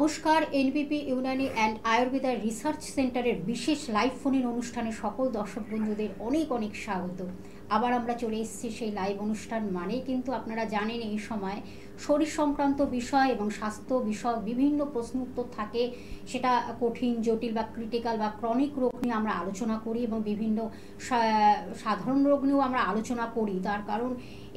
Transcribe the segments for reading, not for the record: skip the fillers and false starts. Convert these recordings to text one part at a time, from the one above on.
নমস্কার, NPP Unani and Ayurveda research সেন্টারের বিশেষ লাইভ ফোন-ইন অনুষ্ঠানে সকল দর্শক বন্ধুদের অনেক অনেক স্বাগত। আবার আমরা চলে এসেছি সেই লাইভ অনুষ্ঠান মানেই কিন্তু আপনারা জানেন এই সময় শরীর সংক্রান্ত বিষয় এবং স্বাস্থ্য বিষয়ক বিভিন্ন প্রশ্ন উত্তর থাকে। সেটা কঠিন, জটিল বা ক্রিটিক্যাল বা ক্রনিক রোগ নিয়ে আমরা আলোচনা করি এবং বিভিন্ন সাধারণ রোগ নিয়েও আমরা আলোচনা করি। তার কারণ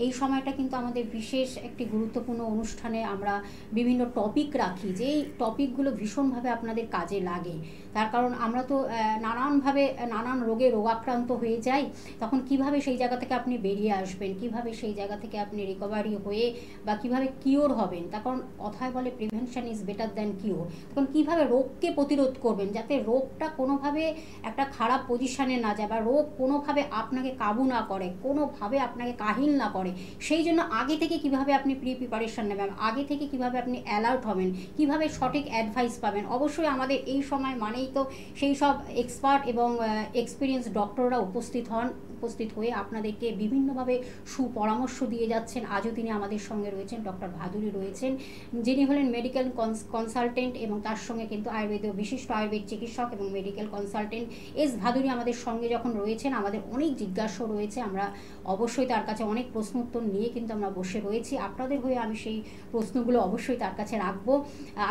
এই সময়টা কিন্তু আমাদের বিশেষ একটি গুরুত্বপূর্ণ অনুষ্ঠানে আমরা বিভিন্ন টপিক রাখি, যে এই টপিকগুলো ভীষণভাবে আপনাদের কাজে লাগে। তার কারণ আমরা তো নানানভাবে নানান রোগে রোগাক্রান্ত হয়ে যাই। তখন কিভাবে সেই জায়গা থেকে আপনি বেরিয়ে আসবেন, কিভাবে সেই জায়গা থেকে আপনি রিকভারি হয়ে বা কিভাবে কিওর হবেন। তখন কথায় বলে prevention is better than cure. তখন কিভাবে রোগকে প্রতিরোধ করবেন যাতে রোগটা কোনোভাবে একটা খারাপ পজিশানে না যায় বা রোগ কোনোভাবে আপনাকে কাবু না করে, কোনোভাবে আপনাকে কাহিল না করে। সেই জন্য আগে থেকে কিভাবে আপনি প্রিপারেশন নেবেন, আগে থেকে কিভাবে আপনি অ্যালার্ট হবেন, কিভাবে সঠিক অ্যাডভাইস পাবেন। অবশ্যই আমাদের এই সময় মানেই তো সেই সব এক্সপার্ট এবং এক্সপিরিয়েন্স ডক্টররা উপস্থিত হয়ে আপনাদেরকে বিভিন্নভাবে সুপরামর্শ দিয়ে যাচ্ছেন। আজও তিনি আমাদের সঙ্গে রয়েছেন, ডক্টর ভাদুরী রয়েছেন, যিনি হলেন মেডিকেল কনসালটেন্ট এবং তার সঙ্গে কিন্তু আয়ুর্বেদীয় বিশিষ্ট আয়ুর্বেদ চিকিৎসক এবং মেডিকেল কনসালটেন্ট এস ভাদুরী আমাদের সঙ্গে যখন রয়েছেন, আমাদের অনেক জিজ্ঞাসা রয়েছে। আমরা অবশ্যই তার কাছে অনেক প্রশ্ন উত্তর নিয়ে কিন্তু আমরা বসে রয়েছি। আপনাদের হয়ে আমি সেই প্রশ্নগুলো অবশ্যই তার কাছে রাখবো।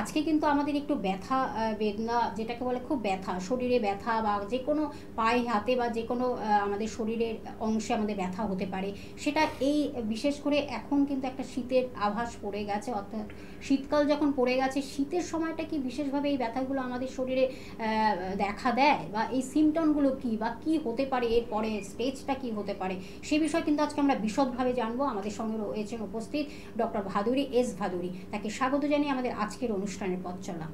আজকে কিন্তু আমাদের একটু ব্যথা বেদনা, যেটাকে বলে খুব ব্যথা, শরীরে ব্যথা বা যে কোনো পায়ে হাতে বা যে কোনো আমাদের শরীরের অংশে আমাদের ব্যথা হতে পারে। সেটা এই বিশেষ করে এখন কিন্তু একটা শীতের আভাস পড়ে গেছে, অর্থাৎ শীতকাল যখন পড়ে গেছে, শীতের সময়টা কি বিশেষভাবে এই ব্যথাগুলো আমাদের শরীরে দেখা দেয় বা এই সিমটমগুলো কি বা কি হতে পারে, এর পরে স্টেজটা কি হতে পারে, সে বিষয়ে কিন্তু আজকে আমরা বিশদভাবে জানবো। আমাদের সঙ্গে রয়েছেন উপস্থিত ডক্টর ভাদুরী, এস ভাদুরী। তাকে স্বাগত জানিয়ে আমাদের আজকের অনুষ্ঠানের পথ চলা।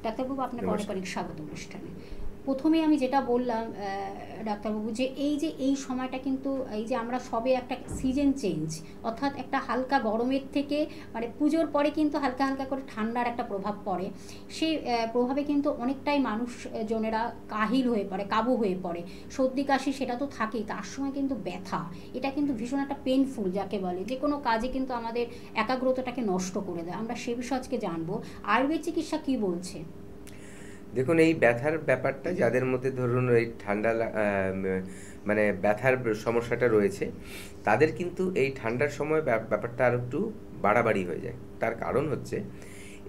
ডাক্তারবাবু, আপনাকে অনেক অনেক স্বাগত অনুষ্ঠানে। প্রথমে আমি যেটা বললাম ডাক্তারবাবু, যে এই সময়টা কিন্তু এই যে আমরা সবে একটা সিজন চেঞ্জ, অর্থাৎ একটা হালকা গরমের থেকে মানে পুজোর পরে কিন্তু হালকা হালকা করে ঠান্ডার একটা প্রভাব পড়ে। সেই প্রভাবে কিন্তু অনেকটাই মানুষজনেরা কাহিল হয়ে পড়ে, কাবু হয়ে পড়ে। সর্দি কাশি সেটা তো থাকেই, তার সময় কিন্তু ব্যথা, এটা কিন্তু ভীষণ একটা পেনফুল, যাকে বলে যে কোনো কাজে কিন্তু আমাদের একাগ্রতাটাকে নষ্ট করে দেয়। আমরা সে বিষয়ে আজকে জানবো আয়ুর্বেদ চিকিৎসা কী বলছে। দেখুন, এই ব্যথার ব্যাপারটা যাদের মধ্যে ধরুন এই ঠান্ডা মানে ব্যথার সমস্যাটা রয়েছে, তাদের কিন্তু এই ঠান্ডার সময় ব্যাপারটা আর একটু বাড়াবাড়ি হয়ে যায়। তার কারণ হচ্ছে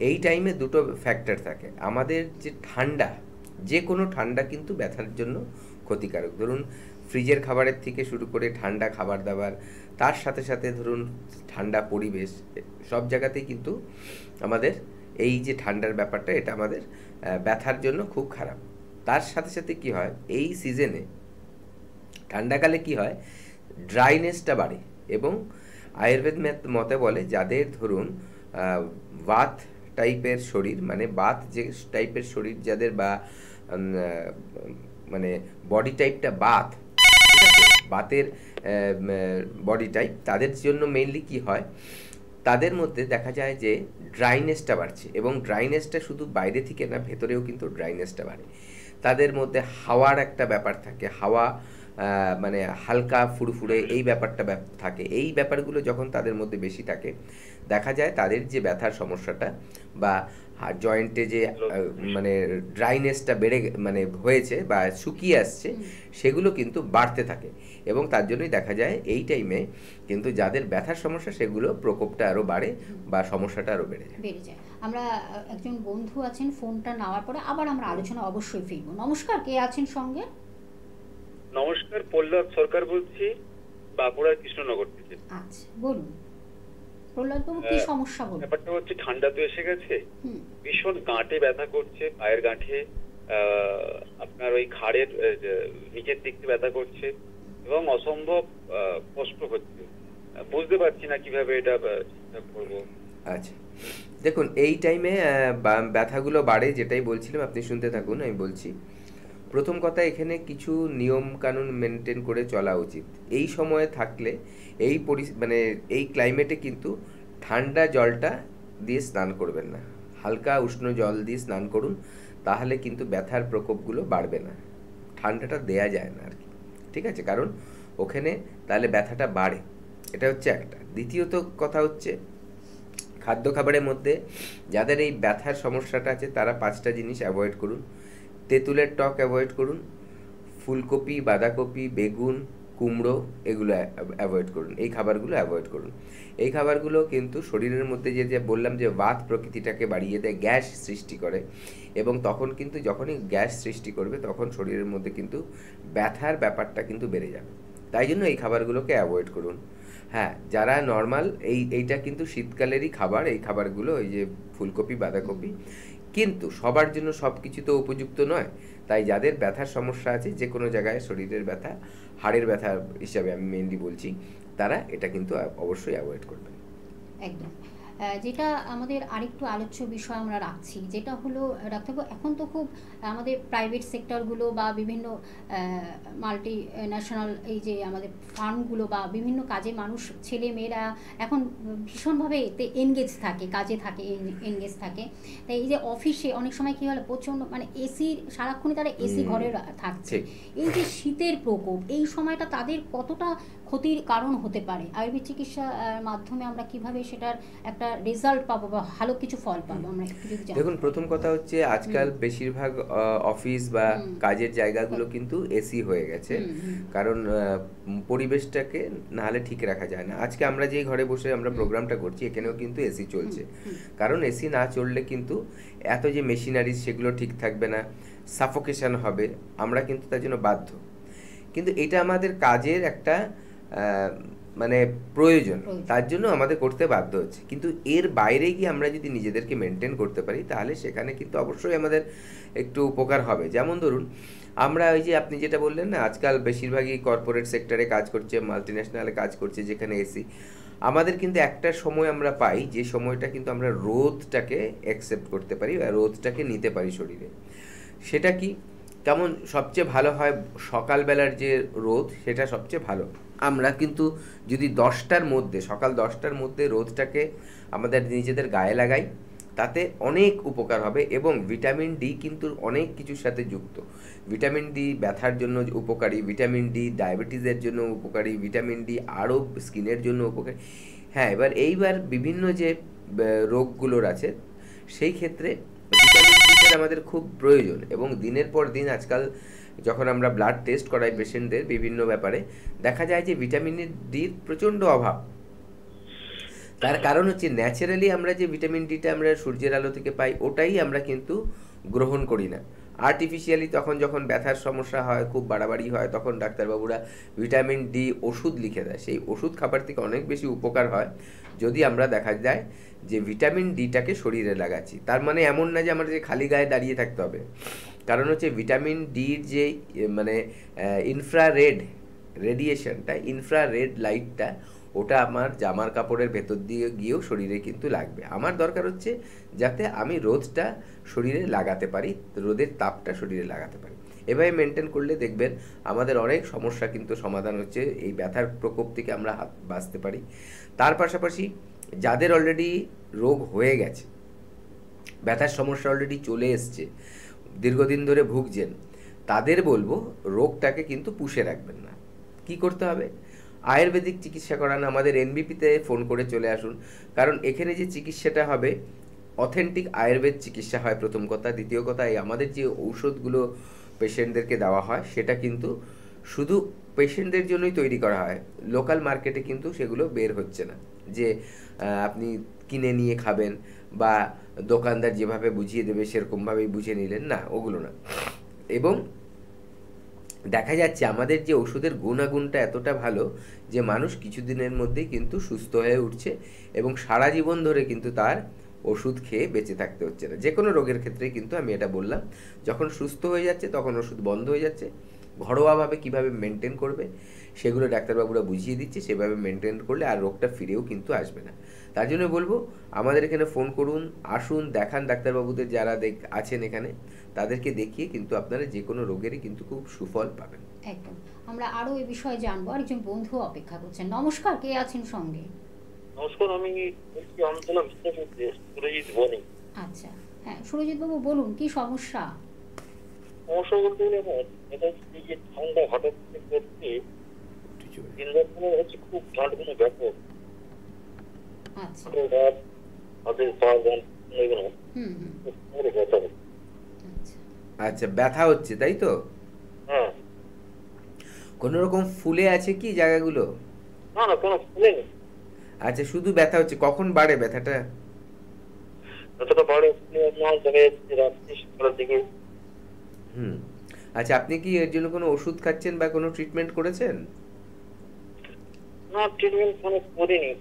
এই টাইমে দুটো ফ্যাক্টর থাকে। আমাদের যে ঠান্ডা, যে কোনো ঠান্ডা কিন্তু ব্যথার জন্য ক্ষতিকারক। ধরুন ফ্রিজের খাবারের থেকে শুরু করে ঠান্ডা খাবার দাবার, তার সাথে সাথে ধরুন ঠান্ডা পরিবেশ, সব জায়গাতেই কিন্তু আমাদের এই যে ঠান্ডার ব্যাপারটা, এটা আমাদের ব্যথার জন্য খুব খারাপ। তার সাথে সাথে কি হয়, এই সিজনে ঠান্ডাকালে কি হয়, ড্রাইনেসটা বাড়ে। এবং আয়ুর্বেদ মতে বলে যাদের ধরুন বাত টাইপের শরীর, মানে বাত যে টাইপের শরীর যাদের, বা মানে বডি টাইপটা বাত, ঠিক আছে, বাতের বডি টাইপ, তাদের জন্য মেইনলি কি হয়, তাদের মধ্যে দেখা যায় যে ড্রাইনেসটা বাড়ছে। এবং ড্রাইনেসটা শুধু বাইরে থেকে না, ভেতরেও কিন্তু ড্রাইনেসটা বাড়ে। তাদের মধ্যে হাওয়ার একটা ব্যাপার থাকে, হাওয়া মানে হালকা ফুরফুরে এই ব্যাপারটা থাকে। এই ব্যাপারগুলো যখন তাদের মধ্যে বেশি থাকে, দেখা যায় তাদের যে ব্যথার সমস্যাটা বা জয়েন্টে যে মানে ড্রাইনেসটা বেড়ে মানে হয়েছে বা শুকিয়ে আসছে, সেগুলো কিন্তু বাড়তে থাকে। এবং তার জন্যই দেখা যায় এই টাইমে কিন্তু যাদের ব্যথার সমস্যা, সেগুলো প্রকোপটা আরও বাড়ে বা সমস্যাটা আরও বেড়ে যায়। আমরা একজন বন্ধু আছেন, ফোনটা নেওয়ার পরে আবার আমরা আলোচনা অবশ্যই ফিরবো। নমস্কার, কে আছেন সঙ্গে? নমস্কার, প্রহ্লাদ সরকার বলছি, বাঁকুড়া কৃষ্ণনগর থেকে। আচ্ছা, বলুন প্রহ্লাদ বাবু, কি সমস্যা বলুন। ব্যাপারটা হচ্ছে ঠান্ডা তো এসে গেছে, ভীষণ গাঁটে ব্যথা করছে, পায়ের গাঁঠে, আপনার ওই ঘাড়ের নিচের দিক থেকে ব্যথা করছে এবং অসম্ভব কষ্ট হচ্ছে। বুঝতে পারছি না কিভাবে এটা ঠিকঠাক করবো। আচ্ছা, দেখুন এই টাইমে ব্যথাগুলো বাড়ে, যেটাই বলছিলাম, আপনি শুনতে থাকুন, আমি বলছি। প্রথম কথা, এখানে কিছু নিয়ম কানুন মেনটেন করে চলা উচিত। এই সময়ে থাকলে মানে এই ক্লাইমেটে কিন্তু ঠান্ডা জলটা দিয়ে স্নান করবেন না, হালকা উষ্ণ জল দিয়ে স্নান করুন, তাহলে কিন্তু ব্যথার প্রকোপগুলো বাড়বে না। ঠান্ডাটা দেয়া যায় না আর কি, ঠিক আছে, কারণ ওখানে তাহলে ব্যথাটা বাড়ে। এটা হচ্ছে একটা। দ্বিতীয়ত কথা হচ্ছে, খাদ্য খাবারের মধ্যে যাদের এই ব্যথার সমস্যাটা আছে তারা 5টা জিনিস অ্যাভয়েড করুন। তেঁতুলের টক অ্যাভয়েড করুন, ফুলকপি, বাঁধাকপি, বেগুন, কুমড়ো এগুলো অ্যাভয়েড করুন, এই খাবারগুলো অ্যাভয়েড করুন। এই খাবারগুলো কিন্তু শরীরের মধ্যে যে বললাম যে বাত প্রকৃতিটাকে বাড়িয়ে দেয়, গ্যাস সৃষ্টি করে, এবং তখন কিন্তু যখনই গ্যাস সৃষ্টি করবে তখন শরীরের মধ্যে কিন্তু ব্যথার ব্যাপারটা কিন্তু বেড়ে যাবে। তাই জন্য এই খাবারগুলোকে অ্যাভয়েড করুন। হ্যাঁ, যারা নর্মাল এইটা কিন্তু শীতকালেরই খাবার, এই খাবারগুলো ওই যে ফুলকপি, বাঁধাকপি, কিন্তু সবার জন্য সব কিছু তো উপযুক্ত নয়। তাই যাদের ব্যথার সমস্যা আছে, যে কোনো জায়গায় শরীরের ব্যথা, হাড়ের ব্যথা হিসাবে আমি মেনলি বলছি, তারা এটা কিন্তু অবশ্যই অ্যাভয়েড করবেন। একদম। যেটা আমাদের আরেকটু আলোচ্য বিষয় আমরা রাখছি, যেটা হলো ডাক্তারবাবু, এখন তো খুব আমাদের প্রাইভেট সেক্টরগুলো বা বিভিন্ন মাল্টি ন্যাশনাল এই যে আমাদের ফার্মগুলো বা বিভিন্ন কাজে মানুষ, ছেলে মেয়েরা এখন ভীষণভাবে এতে এনগেজ থাকে, কাজে থাকে, এনগেজ থাকে। তাই এই যে অফিসে অনেক সময় কী হলো, প্রচণ্ড মানে এসি, সারাক্ষণই তারা এসি ঘরে থাকছে। এই যে শীতের প্রকোপ, এই সময়টা তাদের কতটা ক্ষতির কারণ হতে পারে? আয়ুর্বেদ চিকিৎসার মাধ্যমে আমরা কিভাবে সেটার একটা রেজাল্ট পাবো বা ভালো কিছু ফল পাবো, আমরা একটু যদি জানি। দেখুন, প্রথম কথা হচ্ছে আজকাল বেশিরভাগ অফিস বা কাজের জায়গাগুলো কিন্তু এসি হয়ে গেছে, কারণ পরিবেশটাকে নাহলে ঠিক রাখা যায় না। আজকে আমরা যেই ঘরে বসে আমরা প্রোগ্রামটা করছি, এখানেও কিন্তু এসি চলছে, কারণ এসি না চললে কিন্তু এত যে মেশিনারিজ সেগুলো ঠিক থাকবে না, সাফোকেশন হবে, আমরা কিন্তু তার জন্য বাধ্য। কিন্তু এটা আমাদের কাজের একটা মানে প্রয়োজন, তার জন্য আমাদের করতে বাধ্য হচ্ছে। কিন্তু এর বাইরে গিয়ে আমরা যদি নিজেদেরকে মেনটেন করতে পারি, তাহলে সেখানে কিন্তু অবশ্যই আমাদের একটু উপকার হবে। যেমন ধরুন, আমরা ওই যে আপনি যেটা বললেন না, আজকাল বেশিরভাগই কর্পোরেট সেক্টরে কাজ করছে, মাল্টিন্যাশনালে কাজ করছে, যেখানে এসি। আমাদের কিন্তু একটা সময় আমরা পাই, যে সময়টা কিন্তু আমরা রোদটাকে অ্যাকসেপ্ট করতে পারি বা রোদটাকে নিতে পারি শরীরে। সেটা কি কেমন সবচেয়ে ভালো হয়? সকালবেলার যে রোদ, সেটা সবচেয়ে ভালো। আমরা কিন্তু যদি 10টার মধ্যে, সকাল 10টার মধ্যে রোদটাকে আমাদের নিজেদের গায়ে লাগাই, তাতে অনেক উপকার হবে। এবং ভিটামিন ডি কিন্তু অনেক কিছুর সাথে যুক্ত। ভিটামিন ডি ব্যথার জন্য উপকারী, ভিটামিন ডি ডায়াবেটিসের জন্য উপকারী, ভিটামিন ডি আরও স্কিনের জন্য উপকারী। হ্যাঁ, এইবার বিভিন্ন যে রোগগুলোর আছে, সেই ক্ষেত্রে ভিটামিন ডিটার আমাদের খুব প্রয়োজন। এবং দিনের পর দিন আজকাল যখন আমরা ব্লাড টেস্ট করাই পেশেন্টদের বিভিন্ন ব্যাপারে, দেখা যায় যে ভিটামিন ডির প্রচণ্ড অভাব। তার কারণ হচ্ছে ন্যাচারালি আমরা যে ভিটামিন ডিটা আমরা সূর্যের আলো থেকে পাই, ওটাই আমরা কিন্তু গ্রহণ করি না। আর্টিফিশিয়ালি যখন ব্যথার সমস্যা হয়, খুব বাড়াবাড়ি হয়, তখন ডাক্তারবাবুরা ভিটামিন ডি ওষুধ লিখে দেয়। সেই ওষুধ খাবার থেকে অনেক বেশি উপকার হয় যদি আমরা দেখা যায় যে ভিটামিন ডিটাকে শরীরে লাগাচ্ছি। তার মানে এমন না যে আমাদের খালি গায়ে দাঁড়িয়ে থাকতে হবে। কারণ হচ্ছে ভিটামিন ডির যে মানে ইনফ্রারেড রেডিয়েশনটা, ইনফ্রারেড লাইটটা, ওটা আমার জামার কাপড়ের ভেতর দিয়ে গিয়েও শরীরে কিন্তু লাগবে। আমার দরকার হচ্ছে যাতে আমি রোদটা শরীরে লাগাতে পারি, রোদের তাপটা শরীরে লাগাতে পারি। এভাবে মেনটেন করলে দেখবেন আমাদের অনেক সমস্যা কিন্তু সমাধান হচ্ছে, এই ব্যথার প্রকোপ থেকে আমরা বাঁচতে পারি। তার পাশাপাশি যাদের অলরেডি রোগ হয়ে গেছে, ব্যথার সমস্যা অলরেডি চলে এসছে, দীর্ঘদিন ধরে ভুগছেন, তাদের বলবো রোগটাকে কিন্তু পুষে রাখবেন না। কি করতে হবে? আয়ুর্বেদিক চিকিৎসা করান, আমাদের এনবিপিতে ফোন করে চলে আসুন। কারণ এখানে যে চিকিৎসাটা হবে, অথেন্টিক আয়ুর্বেদ চিকিৎসা হয়, প্রথম কথা। দ্বিতীয় কথা, এই আমাদের যে ঔষধগুলো পেশেন্টদেরকে দেওয়া হয়, সেটা কিন্তু শুধু পেশেন্টদের জন্যই তৈরি করা হয়। লোকাল মার্কেটে কিন্তু সেগুলো বের হচ্ছে না, যে আপনি কিনে নিয়ে খাবেন বা দোকানদার যেভাবে বুঝিয়ে দেবে সেরকমভাবেই বুঝে নিলেন, না, ওগুলো না। এবং দেখা যাচ্ছে আমাদের যে ওষুধের গুণাগুণটা এতটা ভালো যে মানুষ কিছুদিনের মধ্যেই কিন্তু সুস্থ হয়ে উঠছে, এবং সারা জীবন ধরে কিন্তু তার ওষুধ খেয়ে বেঁচে থাকতে হচ্ছে না। যে কোনো রোগের ক্ষেত্রেই কিন্তু আমি এটা বললাম, যখন সুস্থ হয়ে যাচ্ছে তখন ওষুধ বন্ধ হয়ে যাচ্ছে। ঘরোয়াভাবে কিভাবে মেনটেন করবে সেগুলো ডাক্তারবাবুরা বুঝিয়ে দিচ্ছে, সেভাবে মেনটেন করলে আর রোগটা ফিরেও কিন্তু আসবে না। তার জন্য বলবো আমাদের এখানে ফোন করুন, আসুন, দেখান ডাক্তারবাবুদের যারা আছেন এখানে, তাদেরকে দেখিয়ে কিন্তু আপনারা যে কোনো রোগেরই কিন্তু খুব সুফল পাবেন। একদম। আমরা আরো এই বিষয়ে জানবো, আরেকজন বন্ধু অপেক্ষা করছেন। নমস্কার, কে আছেন সঙ্গে? নমস্কার, আমি আমতলা সুরজিৎ বনি। আচ্ছা, হ্যাঁ সুরজিৎ বাবু বলুন, কি সমস্যা? সমস্যা বলতে গেলে এটা হচ্ছে যে ঠান্ডা হঠাৎ করে পড়ছে, দিন রাত হচ্ছে খুব ঠান্ডা ব্যাপক। আচ্ছা, হাতের পা এগুলো হুম হুম পুরো ব্যথা হচ্ছে। আচ্ছা আচ্ছা, ব্যথা হচ্ছে তাই তো? হ্যাঁ, কোনো রকম ফুলে আছে কি জায়গাগুলো? না না কোনো ফুলেনি। আচ্ছা, শুধু ব্যথা হচ্ছে, কখন বাড়ে ব্যথাটা? যতটা বড় মাল দেখা যাচ্ছে রাত্রি সকালের দিকে। হুম। আচ্ছা, আপনি কি এর জন্য কোনো ওষুধ খাচ্ছেন বা কোনো ট্রিটমেন্ট করেছেন? না ট্রিটমেন্ট কোনো করিনি,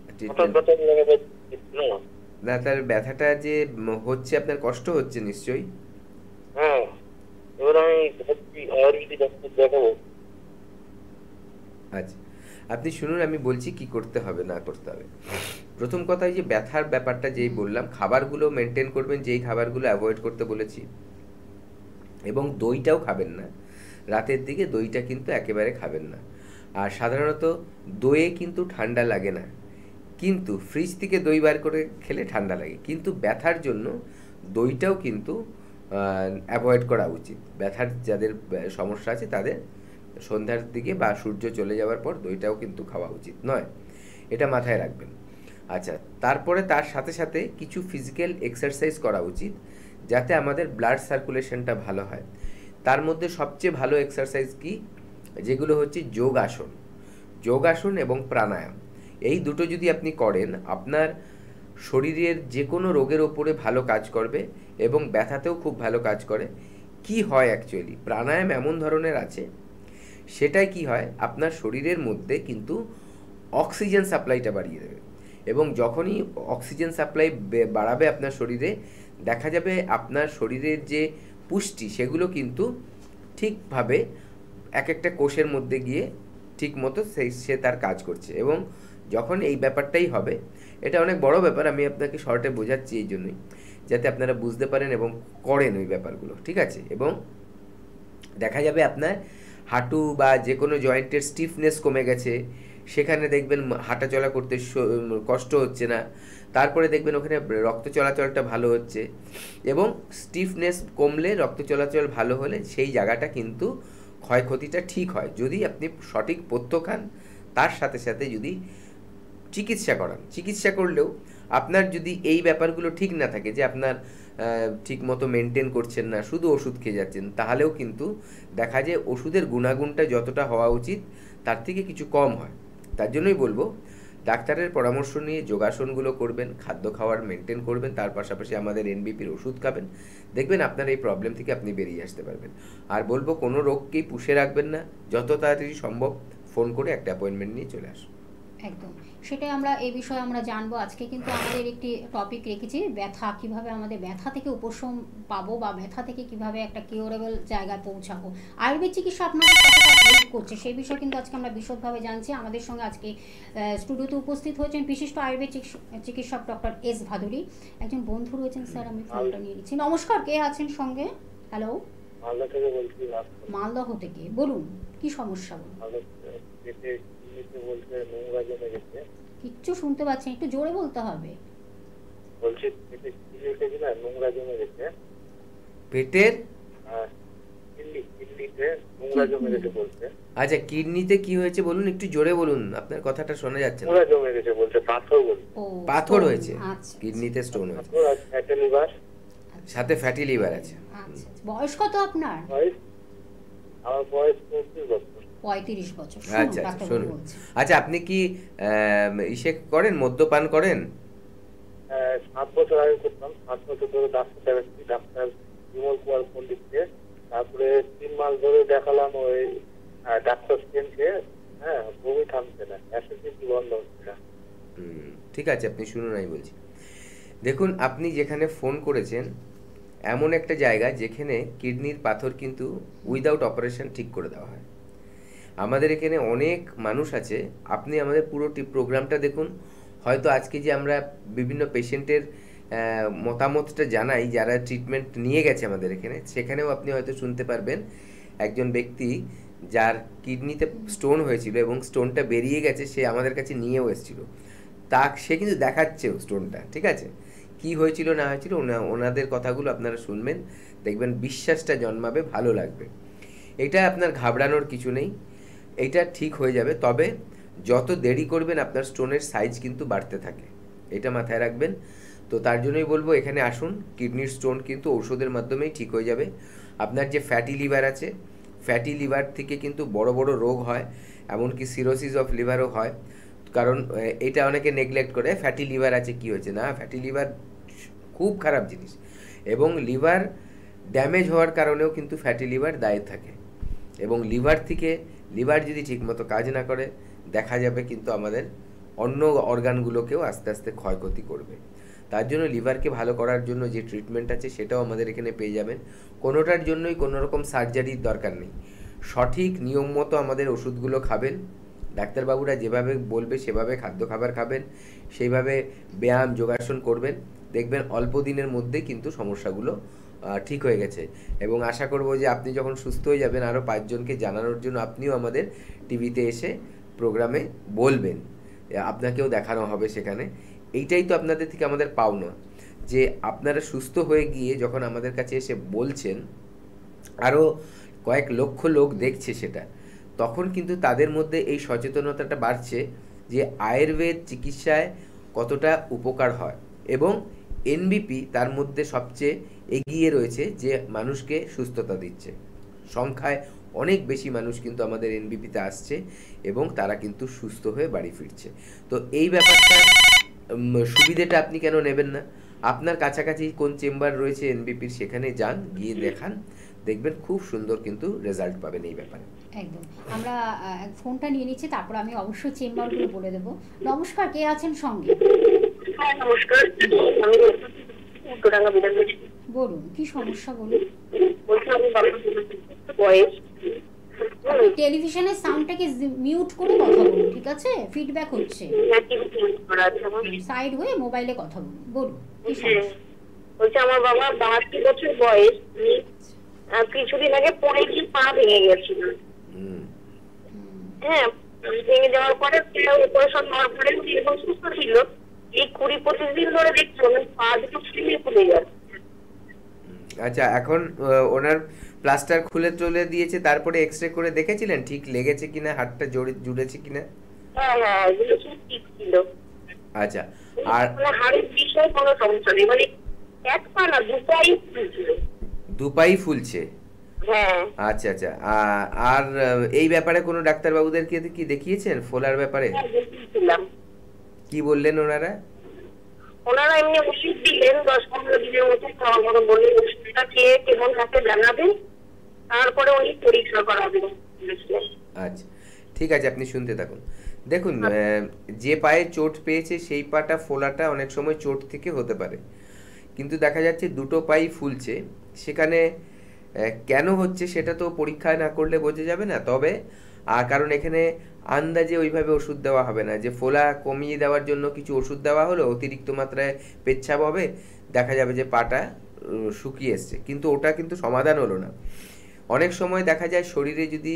হঠাৎ ট্রিটমেন্ট ব্যথা লেগে যাচ্ছিল না। না, তার ব্যথাটা যে হচ্ছে, আপনার কষ্ট হচ্ছে নিশ্চয়ই। হ্যাঁ, এবার আমি ভাবছি আয়ুর্বেদিক ডাক্তার দেখাবো। আচ্ছা, আপনি শুনুন, আমি বলছি কি করতে হবে না করতে হবে। প্রথম কথা, এই যে ব্যথার ব্যাপারটা যেই বললাম, খাবারগুলো মেনটেন করবেন, যেই খাবারগুলো অ্যাভয়েড করতে বলেছি, এবং দইটাও খাবেন না। রাতের দিকে দইটা কিন্তু একেবারে খাবেন না। আর সাধারণত দইয়ে কিন্তু ঠান্ডা লাগে না, কিন্তু ফ্রিজ থেকে দই বার করে খেলে ঠান্ডা লাগে। কিন্তু ব্যথার জন্য দইটাও কিন্তু অ্যাভয়েড করা উচিত। ব্যথার যাদের সমস্যা আছে তাদের সন্ধ্যার দিকে বা সূর্য চলে যাওয়ার পর দইটাও কিন্তু খাওয়া উচিত নয়, এটা মাথায় রাখবেন। আচ্ছা, তারপরে তার সাথে সাথে কিছু ফিজিক্যাল এক্সারসাইজ করা উচিত, যাতে আমাদের ব্লাড সার্কুলেশনটা ভালো হয়। তার মধ্যে সবচেয়ে ভালো এক্সারসাইজ কি, যেগুলো হচ্ছে যোগাসন। যোগাসন এবং প্রাণায়াম, এই দুটো যদি আপনি করেন, আপনার শরীরের যে কোনো রোগের ওপরে ভালো কাজ করবে এবং ব্যথাতেও খুব ভালো কাজ করে। কি হয় অ্যাকচুয়ালি, প্রাণায়াম এমন ধরনের আছে, সেটাই কি হয়, আপনার শরীরের মধ্যে কিন্তু অক্সিজেন সাপ্লাইটা বাড়িয়ে দেবে। এবং যখনই অক্সিজেন সাপ্লাই বাড়াবে আপনার শরীরে, দেখা যাবে আপনার শরীরের যে পুষ্টি সেগুলো কিন্তু ঠিকভাবে এক একটা কোষের মধ্যে গিয়ে ঠিক মতো সে তার কাজ করছে। এবং যখন এই ব্যাপারটাই হবে, এটা অনেক বড় ব্যাপার, আমি আপনাকে শর্টে বোঝাচ্ছি এই জন্যই, যাতে আপনারা বুঝতে পারেন এবং করেন ওই ব্যাপারগুলো, ঠিক আছে? এবং দেখা যাবে আপনার হাঁটু বা যে কোনো জয়েন্টের স্টিফনেস কমে গেছে, সেখানে দেখবেন হাঁটা চলা করতে কষ্ট হচ্ছে না। তারপরে দেখবেন ওখানে রক্ত চলাচলটা ভালো হচ্ছে, এবং স্টিফনেস কমলে, রক্ত চলাচল ভালো হলে সেই জায়গাটা কিন্তু ক্ষয়ক্ষতিটা ঠিক হয়, যদি আপনি সঠিক পথ্য খান, তার সাথে সাথে যদি চিকিৎসা করান। চিকিৎসা করলেও আপনার যদি এই ব্যাপারগুলো ঠিক না থাকে, যে আপনার ঠিক মতো মেনটেন করছেন না, শুধু ওষুধ খেয়ে যাচ্ছেন, তাহলেও কিন্তু দেখা যায় ওষুধের গুণাগুণটা যতটা হওয়া উচিত তার থেকে কিছু কম হয়। তার জন্যই বলবো, ডাক্তারের পরামর্শ নিয়ে যোগাসনগুলো করবেন, খাদ্য খাওয়ার মেনটেন করবেন, তার পাশাপাশি আমাদের এনবিপির ওষুধ খাবেন, দেখবেন আপনার এই প্রবলেম থেকে আপনি বেরিয়ে আসতে পারবেন। আর বলবো, কোনো রোগকেই পুষে রাখবেন না, যত তাড়াতাড়ি সম্ভব ফোন করে একটা অ্যাপয়েন্টমেন্ট নিয়ে চলে আসুন। একদম, সেটাই আমরা এই বিষয়ে আমরা জানবো আজকে। কিন্তু আমাদের একটি টপিক রেখেছি ব্যথা, কিভাবে আমাদের ব্যথা থেকে উপশম পাবো বা ব্যথা থেকে কিভাবে একটা কিউরেবল জায়গায় পৌঁছাবো, আয়ুর্বেদ চিকিৎসা আপনাদের কতটা হেল্প করছে সেই বিষয়ে কিন্তু আজকে আমরা বিশদভাবে জানছি। আমাদের সঙ্গে আজকে স্টুডিওতে উপস্থিত হয়েছেন বিশিষ্ট আয়ুর্বেদ চিকিৎসক ডক্টর এস ভাদুরী। একজন বন্ধু রয়েছেন, স্যার আমি ফোনটা নিয়ে নিচ্ছি। নমস্কার, কে আছেন সঙ্গে? হ্যালো, মালদা থেকে বলছি। মালদহ থেকে, বলুন কি সমস্যা বলুন। বলছে নোংরা জমে গেছে। কিচ্ছু শুনতে পাচ্ছেন, একটু জোরে বলতে হবে। বলছি পেটে কিডনিতে না নোংরা জমে গেছে। পেটের কিডনিতে নোংরা জমে গেছে বলছে। আচ্ছা, কিডনিতে কি হয়েছে বলুন, একটু জোরে বলুন, আপনার কথাটা শোনা যাচ্ছে না। নোংরা জমে গেছে বলছে, পাথর বলছে। ও, পাথর stone, হয়েছে, আচ্ছা, কিডনিতে স্টোন হয়েছে, পাথর আর ফ্যাটি লিভার। সাথে ফ্যাটি লিভার আছে। আচ্ছা, বয়স কত আপনার? আমার বয়স 35 বছর। 35 বছর। আচ্ছা আচ্ছা, ডাক্তার শুনুন। বলছে আচ্ছা, আপনি কি ইসে করেন, মদ্যপান করেন? 7 বছর আগে করতাম। 7 বছর ধরে ডাক্তার দেখাচ্ছি, ডাক্তার বিমল কুমার পণ্ডিতকে। তারপরে 3 মাস ধরে দেখালাম ওই ডাক্তার স্টেনকে। হ্যাঁ, বমি থামছে না, অ্যাসিডিটি বন্ধ হচ্ছে না। ঠিক আছে, আপনি শুনুন, আমি বলছি। দেখুন, আপনি যেখানে ফোন করেছেন এমন একটা জায়গা যেখানে কিডনির পাথর কিন্তু উইদাউট অপারেশন ঠিক করে দেওয়া হয়। আমাদের এখানে অনেক মানুষ আছে, আপনি আমাদের পুরো প্রোগ্রামটা দেখুন। হয়তো আজকে যে আমরা বিভিন্ন পেশেন্টের মতামতটা জানাই, যারা ট্রিটমেন্ট নিয়ে গেছে আমাদের এখানে, সেখানেও আপনি হয়তো শুনতে পারবেন একজন ব্যক্তি যার কিডনিতে স্টোন হয়েছিল এবং স্টোনটা বেরিয়ে গেছে, সে আমাদের কাছে নিয়েও এসেছিল। সে কিন্তু দেখাচ্ছেও স্টোনটা, ঠিক আছে? কি হয়েছিল না হয়েছিল ওনাদের কথাগুলো আপনারা শুনবেন, দেখবেন বিশ্বাসটা জন্মাবে, ভালো লাগবে। এটা আপনার ঘাবড়ানোর কিছু নেই, এটা ঠিক হয়ে যাবে। তবে যত দেরি করবেন আপনার স্টোনের সাইজ কিন্তু বাড়তে থাকে, এটা মাথায় রাখবেন। তো তার জন্যই বলবো এখানে আসুন, কিডনির স্টোন কিন্তু ঔষধের মাধ্যমেই ঠিক হয়ে যাবে। আপনার যে ফ্যাটি লিভার আছে, ফ্যাটি লিভার থেকে কিন্তু বড় বড় রোগ হয়, এমনকি সিরোসিস অফ লিভারও হয়। কারণ এটা অনেকে নেগলেক্ট করে, ফ্যাটি লিভার আছে কি হয়েছে, না, ফ্যাটি লিভার খুব খারাপ জিনিস, এবং লিভার ড্যামেজ হওয়ার কারণেও কিন্তু ফ্যাটি লিভার দায়ী থাকে। এবং লিভার যদি ঠিকমতো কাজ না করে, দেখা যাবে কিন্তু আমাদের অন্য অর্গানগুলোকেও আস্তে আস্তে ক্ষয়ক্ষতি করবে। তার জন্য লিভারকে ভালো করার জন্য যে ট্রিটমেন্ট আছে সেটাও আমাদের এখানে পেয়ে যাবেন। কোনোটার জন্যই কোনো রকম সার্জারির দরকার নেই। সঠিক নিয়ম মতো আমাদের ওষুধগুলো খাবেন, ডাক্তারবাবুরা যেভাবে বলবে সেভাবে খাবার খাবেন, সেইভাবে ব্যায়াম যোগাসন করবেন, দেখবেন অল্প দিনের মধ্যে কিন্তু সমস্যাগুলো ঠিক হয়ে গেছে। এবং আশা করব যে আপনি যখন সুস্থ হয়ে যাবেন, আরও 5 জনকে জানানোর জন্য আপনিও আমাদের টিভিতে এসে প্রোগ্রামে বলবেন, আপনাকেও দেখানো হবে সেখানে। এইটাই তো আপনাদের থেকে আমাদের পাওনা, যে আপনারা সুস্থ হয়ে গিয়ে যখন আমাদের কাছে এসে বলছেন, আরও কয়েক লক্ষ লোক দেখছে সেটা, তখন কিন্তু তাদের মধ্যে এই সচেতনতাটা বাড়ছে যে আয়ুর্বেদ চিকিৎসায় কতটা উপকার হয়। এবং এনবিপি তার মধ্যে সবচেয়ে এগিয়ে রয়েছে, যে মানুষকে সুস্থতা দিচ্ছে। সংখ্যায় অনেক বেশি মানুষ কিন্তু আমাদের এনবিপিতে আসছে এবং তারা কিন্তু সুস্থ হয়ে বাড়ি ফিরছে। তো এই ব্যাপারটা সুবিধাটা আপনি কেন নেবেন না? আপনার কাছাকাছি কোন চেম্বার রয়েছে এনবিপির, সেখানে যান, গিয়ে দেখান, দেখবেন খুব সুন্দর কিন্তু রেজাল্ট পাবেন এই ব্যাপারে। একদম। আমরা ফোনটা নিয়ে নিচ্ছি, তারপর আমি অবশ্যই চেম্বারগুলো বলে দেবো। নমস্কার, কে আছেন সঙ্গে? হ্যাঁ নমস্কার, আমি উত্তরাঙ্গা বিধান বলছি। বলুন, কি সমস্যা বলুন। বলছি আমি বাবার বয়স, টেলিভিশনের সাউন্ডটাকে মিউট করে কথা বলুন, ঠিক আছে? ফিডব্যাক হচ্ছে, সাইড হয়ে মোবাইলে কথা বলুন। বলুন, কি সমস্যা? বলছি আমার বাবা 62 বছর বয়স, কিছুদিন আগে পড়ে গিয়ে পা ভেঙে গেছিল। হ্যাঁ, ভেঙে যাওয়ার পরে অপারেশন হওয়ার পরে এবং সুস্থ ছিল। এই 20-25 দিন ধরে দেখছি পা দুটো ছিঁড়ে ফুলে যাচ্ছে। আচ্ছা, এখন ওনার প্লাস্টার খুলে চলে দিয়েছে, তারপরে এক্সরে করে দেখেছিলেন ঠিক লেগেছে কিনা, হাতটা জুড়েছে কিনা? হ্যাঁ হ্যাঁ, এগুলো সব ঠিক ছিল। আচ্ছা, আর হাড়ের বিষয়ে কোনো সমস্যা নেই, মানে এক পা না, দুপাই ফুলছিল। দুপাই ফুলছে? হ্যাঁ। আচ্ছা আচ্ছা। আর এই ব্যাপারে কোনো ডাক্তারবাবুদেরকে কি দেখিয়েছেন ফোলার ব্যাপারে? কি বললেন ওনারা? ওনারা এমনি ওষুধ দিলেন, 10-15 দিনের মতো খাওয়ার মতো বললেন। ওষুধটা খেয়ে কেমন থাকে জানাবেন, তারপরে উনি পরীক্ষা করাবেন। আচ্ছা, ঠিক আছে, আপনি শুনতে থাকুন। দেখুন, যে পায়ে চোট পেয়েছে সেই পাটা ফোলাটা অনেক সময় চোট থেকে হতে পারে, কিন্তু দেখা যাচ্ছে দুটো পাই ফুলছে। সেখানে কেন হচ্ছে সেটা তো পরীক্ষা না করলে বোঝা যাবে না। তবে কারণ এখানে আন্দাজে ওইভাবে ওষুধ দেওয়া হবে না, যে ফোলা কমিয়ে দেওয়ার জন্য কিছু ওষুধ দেওয়া হলো, অতিরিক্ত মাত্রায় পেচ্ছাপ হবে, দেখা যাবে যে পাটা শুকিয়ে এসছে, কিন্তু ওটা কিন্তু সমাধান হলো না। অনেক সময় দেখা যায় শরীরে যদি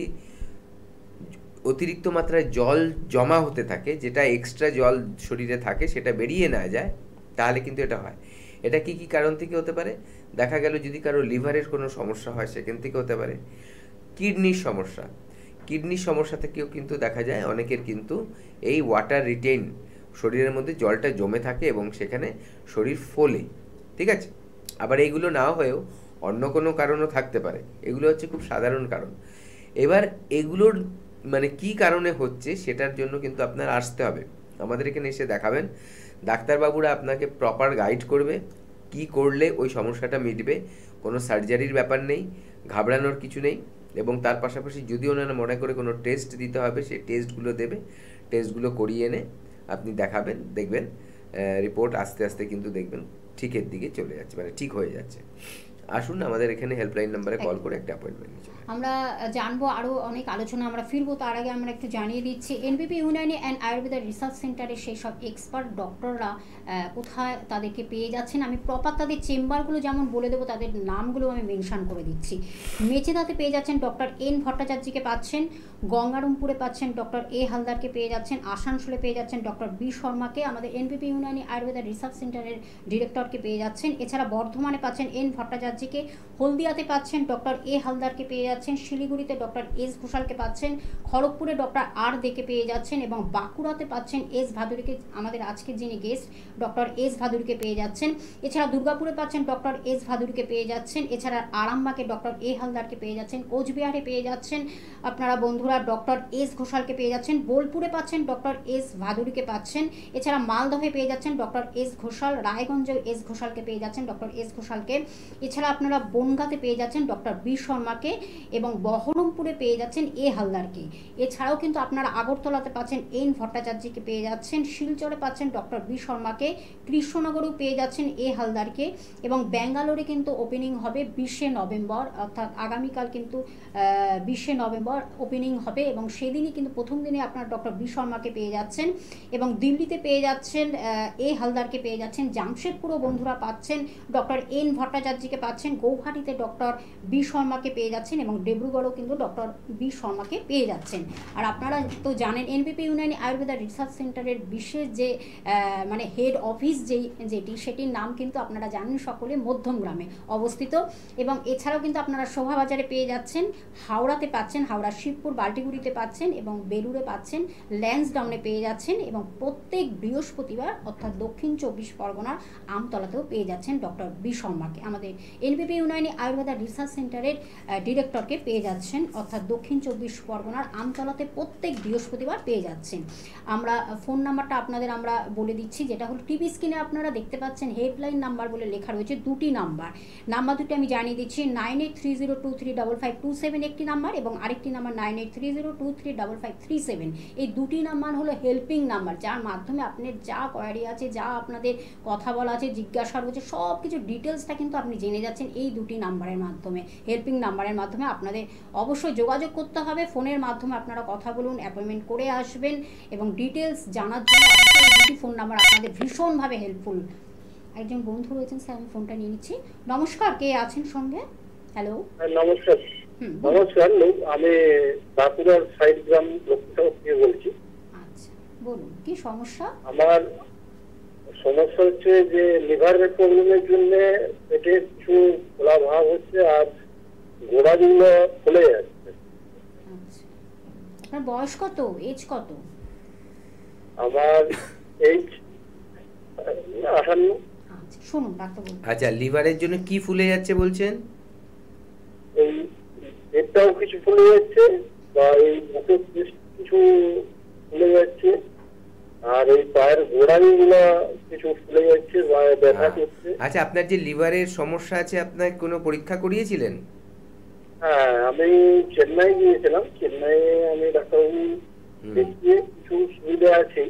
অতিরিক্ত মাত্রায় জল জমা হতে থাকে, যেটা এক্সট্রা জল শরীরে থাকে সেটা বেরিয়ে না যায়, তাহলে কিন্তু এটা হয়। এটা কি কি কারণ থেকে হতে পারে? দেখা গেল যদি কারো লিভারের কোনো সমস্যা হয় সেখান থেকে হতে পারে। কিডনির সমস্যা থেকেও কিন্তু দেখা যায় অনেকের কিন্তু এই ওয়াটার রিটেইন, শরীরের মধ্যে জলটা জমে থাকে এবং সেখানে শরীর ফোলে, ঠিক আছে? আবার এইগুলো নাও হয়েও অন্য কোনো কারণও থাকতে পারে। এগুলো হচ্ছে খুব সাধারণ কারণ। এবার এগুলোর মানে কি কারণে হচ্ছে সেটার জন্য কিন্তু আপনার আসতে হবে, আমাদের এখানে এসে দেখাবেন। ডাক্তারবাবুরা আপনাকে প্রপার গাইড করবে কি করলে ওই সমস্যাটা মিটবে। কোনো সার্জারির ব্যাপার নেই, ঘাবড়ানোর কিছু নেই। এবং তার পাশাপাশি যদি ওনারা মনে করে কোনো টেস্ট দিতে হবে, সেই টেস্টগুলো দেবে। টেস্টগুলো করিয়ে এনে আপনি দেখাবেন, দেখবেন রিপোর্ট আস্তে আস্তে কিন্তু দেখবেন ঠিকের দিকে চলে যাচ্ছে, মানে ঠিক হয়ে যাচ্ছে। আসুন আমাদের এখানে হেল্পলাইন নাম্বারে কল করে একটা অ্যাপয়েন্টমেন্ট নিতে। আমরা জানবো আরও অনেক আলোচনা আমরা ফিরবো, তার আগে আমরা একটু জানিয়ে দিচ্ছি এনবিপি ইউনানি অ্যান্ড আয়ুর্বেদা রিসার্চ সেন্টারে সেই সব এক্সপার্ট ডক্টররা কোথায় তাদেরকে পেয়ে যাচ্ছেন। আমি প্রপার তাদের চেম্বারগুলো যেমন বলে দেবো, তাদের নামগুলো আমি মেনশন করে দিচ্ছি। মেচেদাতে পেয়ে যাচ্ছেন ডক্টর এন ভট্টাচার্যকে পাচ্ছেন, গঙ্গারামপুরে পাচ্ছেন ডক্টর এ হালদারকে পেয়ে যাচ্ছেন, আসানসোলে পেয়ে যাচ্ছেন ডক্টর বি শর্মাকে, আমাদের এনবিপি ইউনানি আয়ুর্বেদা রিসার্চ সেন্টারের ডিরেক্টরকে পেয়ে যাচ্ছেন। এছাড়া বর্ধমানে পাচ্ছেন এন ভট্টাচার্য ভট্টাচার্যকে, হলদিয়াতে পাচ্ছেন ডক্টর এ হালদারকে পেয়ে যাচ্ছেন, শিলিগুড়িতে ডক্টর এস ঘোষালকে পাচ্ছেন, খড়গপুরে ডক্টর আর দেকে পেয়ে যাচ্ছেন এবং বাঁকুড়াতে পাচ্ছেন এস ভাদুরীকে, আমাদের আজকের যিনি গেস্ট ডক্টর এস ভাদুরীকে পেয়ে যাচ্ছেন। এছাড়া দুর্গাপুরে পাচ্ছেন ডক্টর এস ভাদুরীকে পেয়ে যাচ্ছেন। এছাড়া আরামবাগে ডক্টর এ হালদারকে পেয়ে যাচ্ছেন, কোচবিহারে পেয়ে যাচ্ছেন আপনারা বন্ধুরা ডক্টর এস ঘোষালকে পেয়ে যাচ্ছেন, বোলপুরে পাচ্ছেন ডক্টর এস ভাদুরীকে পাচ্ছেন। এছাড়া মালদহে পেয়ে যাচ্ছেন ডক্টর এস ঘোষাল, রায়গঞ্জে এস ঘোষালকে পেয়ে যাচ্ছেন ডক্টর এস ঘোষালকে। এছাড়া আপনারা বনগাঁতে পেয়ে যাচ্ছেন ডক্টর বি শর্মাকে এবং বহরমপুরে পেয়ে যাচ্ছেন এ হালদারকে। এছাড়াও কিন্তু আপনারা আগরতলাতে পাচ্ছেন এন ভট্টাচার্যকে পেয়ে যাচ্ছেন, শিলচরে পাচ্ছেন ডক্টর বি শর্মাকে, কৃষ্ণনগরেও পেয়ে যাচ্ছেন এ হালদারকে এবং ব্যাঙ্গালোরে কিন্তু ওপেনিং হবে 20শে নভেম্বর, অর্থাৎ আগামীকাল কিন্তু 20শে নভেম্বর ওপেনিং হবে এবং সেদিনই কিন্তু প্রথম দিনে আপনারা ডক্টর বি শর্মাকে পেয়ে যাচ্ছেন এবং দিল্লিতে পেয়ে যাচ্ছেন এ হালদারকে পেয়ে যাচ্ছেন, জামশেদপুরও বন্ধুরা পাচ্ছেন ডক্টর এন ভট্টাচার্যকে পাচ্ছেন, গৌহাটিতে ডক্টর বি শর্মাকে পেয়ে যাচ্ছেন এবং ডিব্রুগড়েও কিন্তু ডক্টর বি শর্মাকে পেয়ে যাচ্ছেন। আর আপনারা তো জানেন এনবিপি ইউনানি আয়ুর্বেদা রিসার্চ সেন্টারের বিশেষ যে মানে হেড অফিস যেটি সেটির নাম কিন্তু আপনারা জানেন সকলে মধ্যমগ্রামে অবস্থিত এবং এছাড়াও কিন্তু আপনারা শোভাবাজারে পেয়ে যাচ্ছেন, হাওড়াতে পাচ্ছেন, হাওড়া শিবপুর বাল্টিগুড়িতে পাচ্ছেন এবং বেলুড়ে পাচ্ছেন, ল্যান্সডাউনে পেয়ে যাচ্ছেন এবং প্রত্যেক বৃহস্পতিবার অর্থাৎ দক্ষিণ 24 পরগনার আমতলাতেও পেয়ে যাচ্ছেন ডক্টর বি শর্মাকে, আমাদের এনবিপি ইউনানি আয়ুর্বেদা রিসার্চ সেন্টারের ডিরেক্টরকে পেয়ে যাচ্ছেন, অর্থাৎ দক্ষিণ 24 পরগনার আমতলাতে প্রত্যেক বৃহস্পতিবার পেয়ে যাচ্ছেন। আমরা ফোন নাম্বারটা আপনাদের আমরা বলে দিচ্ছি, যেটা হলো টিভি স্ক্রিনে আপনারা দেখতে পাচ্ছেন হেল্পলাইন নাম্বার বলে লেখা রয়েছে, দুটি নাম্বার দুটি আমি জানিয়ে দিচ্ছি, 9830235527 একটি নাম্বার এবং আরেকটি নাম্বার 9830235537। এই দুটি নাম্বার হলো হেল্পিং নাম্বার, যার মাধ্যমে আপনার যা কোয়ারি আছে, যা আপনাদের কথা বলা আছে, জিজ্ঞাসা রয়েছে, সব কিছু ডিটেলসটা কিন্তু আপনি জেনে যাচ্ছেন এই দুটি নাম্বারের মাধ্যমে, হেল্পিং নাম্বারের মাধ্যমে। আপনাদের অবশ্যই যোগাযোগ করতে হবে, ফোনের মাধ্যমে আপনারা কথা বলুন, অ্যাপয়েন্টমেন্ট করে আসবেন এবং ডিটেলস জানার জন্য অবশ্যই এই দুটি ফোন নাম্বার আপনাদের ভীষণভাবে হেল্পফুল। একজন বন্ধু রয়েছেন, স্যার আমি ফোনটা নিয়ে নিচ্ছি। নমস্কার, কে আছেন সঙ্গে? হ্যালো, নমস্কার। নমস্কার, আমি বাঁকুড়ার সাইড গ্রাম লক্ষ্মীসাগর থেকে বলছি। আচ্ছা বলুন, কি সমস্যা? আমার সমস্যা হচ্ছে যে লিভারের প্রবলেমের জন্য পেটে কিছু খোলা ভাব হচ্ছে আর গোড়াগুলো ফুলে যাচ্ছে। আচ্ছা, আপনার বয়স কত, এজ কত? আমার এজ 58। আচ্ছা শুনুন ডাক্তার বলুন। আচ্ছা, লিভারের জন্য কি ফুলে যাচ্ছে বলছেন? এই পেটটাও কিছু ফুলে যাচ্ছে বা এই বুকের কিছু ফুলে যাচ্ছে আর এই পায়ের গোড়ালিগুলো কিছু ফুলে যাচ্ছে বা ব্যথা করছে। আচ্ছা, আপনার যে লিভারের সমস্যা আছে, আপনার কোনো পরীক্ষা করিয়েছিলেন? হ্যাঁ, আমি চেন্নাই গিয়েছিলাম। চেন্নাইয়ে আমি ডাক্তারবাবু দেখিয়ে কিছু সুবিধা আছে,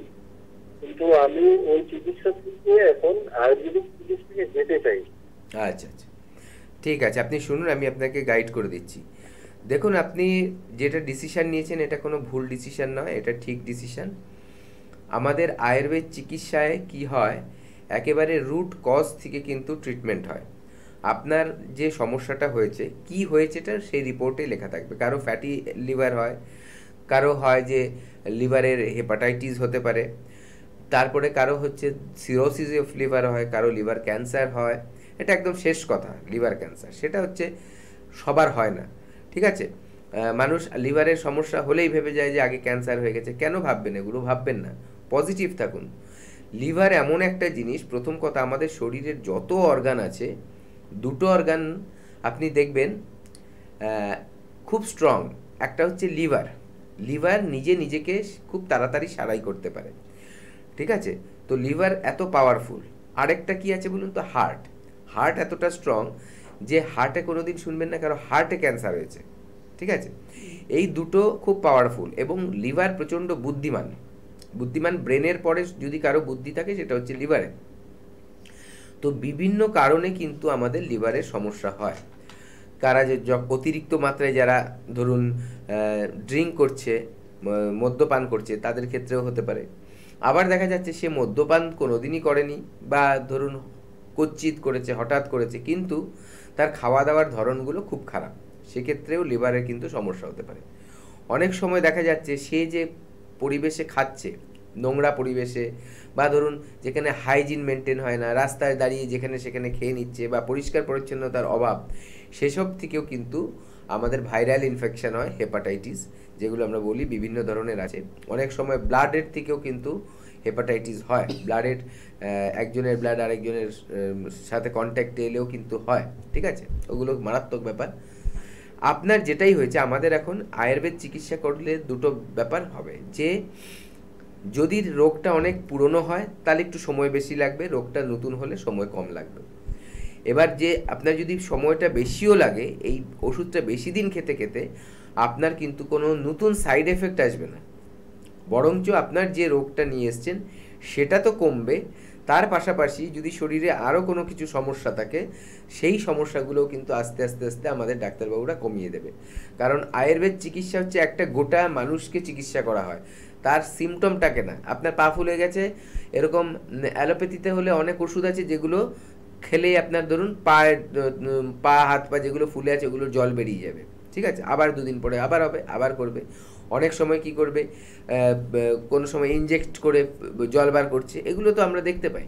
কিন্তু আমি ওই চিকিৎসা থেকে এখন আয়ুর্বেদিক চিকিৎসাকে যেতে চাই। আচ্ছা আচ্ছা, ঠিক আছে, আপনি শুনুন, আমি আপনাকে গাইড করে দিচ্ছি। দেখুন, আপনি যেটা ডিসিশান নিয়েছেন এটা কোনো ভুল ডিসিশান নয়, এটা ঠিক ডিসিশান। আমাদের আয়ুর্বেদ চিকিৎসায় কি হয়, একেবারে রুট কজ থেকে কিন্তু ট্রিটমেন্ট হয়। আপনার যে সমস্যাটা হয়েছে, কি হয়েছেটা সেই রিপোর্টে লেখা থাকবে। কারো ফ্যাটি লিভার হয়, কারো হয় যে লিভারের হেপাটাইটিস হতে পারে, তারপরে কারো হচ্ছে সিরোসিস অফ লিভার হয়, কারো লিভার ক্যান্সার হয়। এটা একদম শেষ কথা, লিভার ক্যান্সার সেটা হচ্ছে সবার হয় না, ঠিক আছে? মানুষ লিভারের সমস্যা হলেই ভেবে যায় যে আগে ক্যান্সার হয়ে গেছে। কেন ভাববেন এগুলো? ভাববেন না, পজিটিভ থাকুন। লিভার এমন একটা জিনিস, প্রথম কথা, আমাদের শরীরের যত অর্গান আছে, দুটো অর্গান আপনি দেখবেন খুব স্ট্রং। একটা হচ্ছে লিভার, লিভার নিজেকে খুব তাড়াতাড়ি সারাই করতে পারে, ঠিক আছে? তো লিভার এত পাওয়ারফুল। আরেকটা কি আছে বলুন তো? হার্ট। হার্ট এতটা স্ট্রং যে হার্টে কোনো দিন শুনবেন না কারো হার্টে ক্যান্সার হয়েছে, ঠিক আছে? এই দুটো খুব পাওয়ারফুল এবং লিভার প্রচণ্ড বুদ্ধিমান। ব্রেনের পরে যদি কারো বুদ্ধি থাকে সেটা হচ্ছে লিভারে। তো বিভিন্ন কারণে কিন্তু আমাদের লিভারের সমস্যা হয়। কারা যে অতিরিক্ত মাত্রায় যারা ধরুন ড্রিঙ্ক করছে, মদ্যপান করছে, তাদের ক্ষেত্রেও হতে পারে। আবার দেখা যাচ্ছে সে মদ্যপান কোনোদিনই করেনি বা ধরুন কচ্চিত করেছে, হঠাৎ করেছে, কিন্তু তার খাওয়া দাওয়ার ধরনগুলো খুব খারাপ, সেক্ষেত্রেও লিভারের কিন্তু সমস্যা হতে পারে। অনেক সময় দেখা যাচ্ছে সে যে পরিবেশে খাচ্ছে নোংরা পরিবেশে, বা ধরুন যেখানে হাইজিন মেনটেন হয় না, রাস্তায় দাঁড়িয়ে যেখানে সেখানে খেয়ে নিচ্ছে, বা পরিষ্কার পরিচ্ছন্নতার অভাব, সেসব থেকেও কিন্তু আমাদের ভাইরাল ইনফেকশন হয়, হেপাটাইটিস যেগুলো আমরা বলি বিভিন্ন ধরনের আছে। অনেক সময় ব্লাডের থেকেও কিন্তু হেপাটাইটিস হয়, ব্লাডের একজনের ব্লাড আরেকজনের সাথে কন্ট্যাক্টে এলেও কিন্তু হয়, ঠিক আছে, ওগুলো মারাত্মক ব্যাপার। আপনার যেটাই হয়েছে, আমাদের এখন আয়ুর্বেদ চিকিৎসা করলে দুটো ব্যাপার হবে, যে যদি রোগটা অনেক পুরনো হয় তাহলে একটু সময় বেশি লাগবে, রোগটা নতুন হলে সময় কম লাগবে। এবার যে আপনার যদি সময়টা বেশিও লাগে, এই ওষুধটা বেশি দিন খেতে খেতে আপনার কিন্তু কোনো নতুন সাইড এফেক্ট আসবে না, বরঞ্চ আপনার যে রোগটা নিয়ে এসছেন সেটা তো কমবে, তার পাশাপাশি যদি শরীরে আরও কোনো কিছু সমস্যা থাকে সেই সমস্যাগুলোও কিন্তু আস্তে আস্তে আস্তে আমাদের ডাক্তারবাবুরা কমিয়ে দেবে। কারণ আয়ুর্বেদ চিকিৎসা হচ্ছে একটা গোটা মানুষকে চিকিৎসা করা হয়, তার সিমটমটাকে না। আপনার পা ফুলে গেছে, এরকম অ্যালোপ্যাথিতে হলে অনেক ওষুধ আছে যেগুলো খেলেই আপনার ধরুন পা হাত পা যেগুলো ফুলে আছে ওগুলো জল বেরিয়ে যাবে, ঠিক আছে, আবার দুদিন পরে আবার হবে, আবার করবে। অনেক সময় কি করবে, কোনো সময় ইনজেক্ট করে জল বার করছে, এগুলো তো আমরা দেখতে পাই।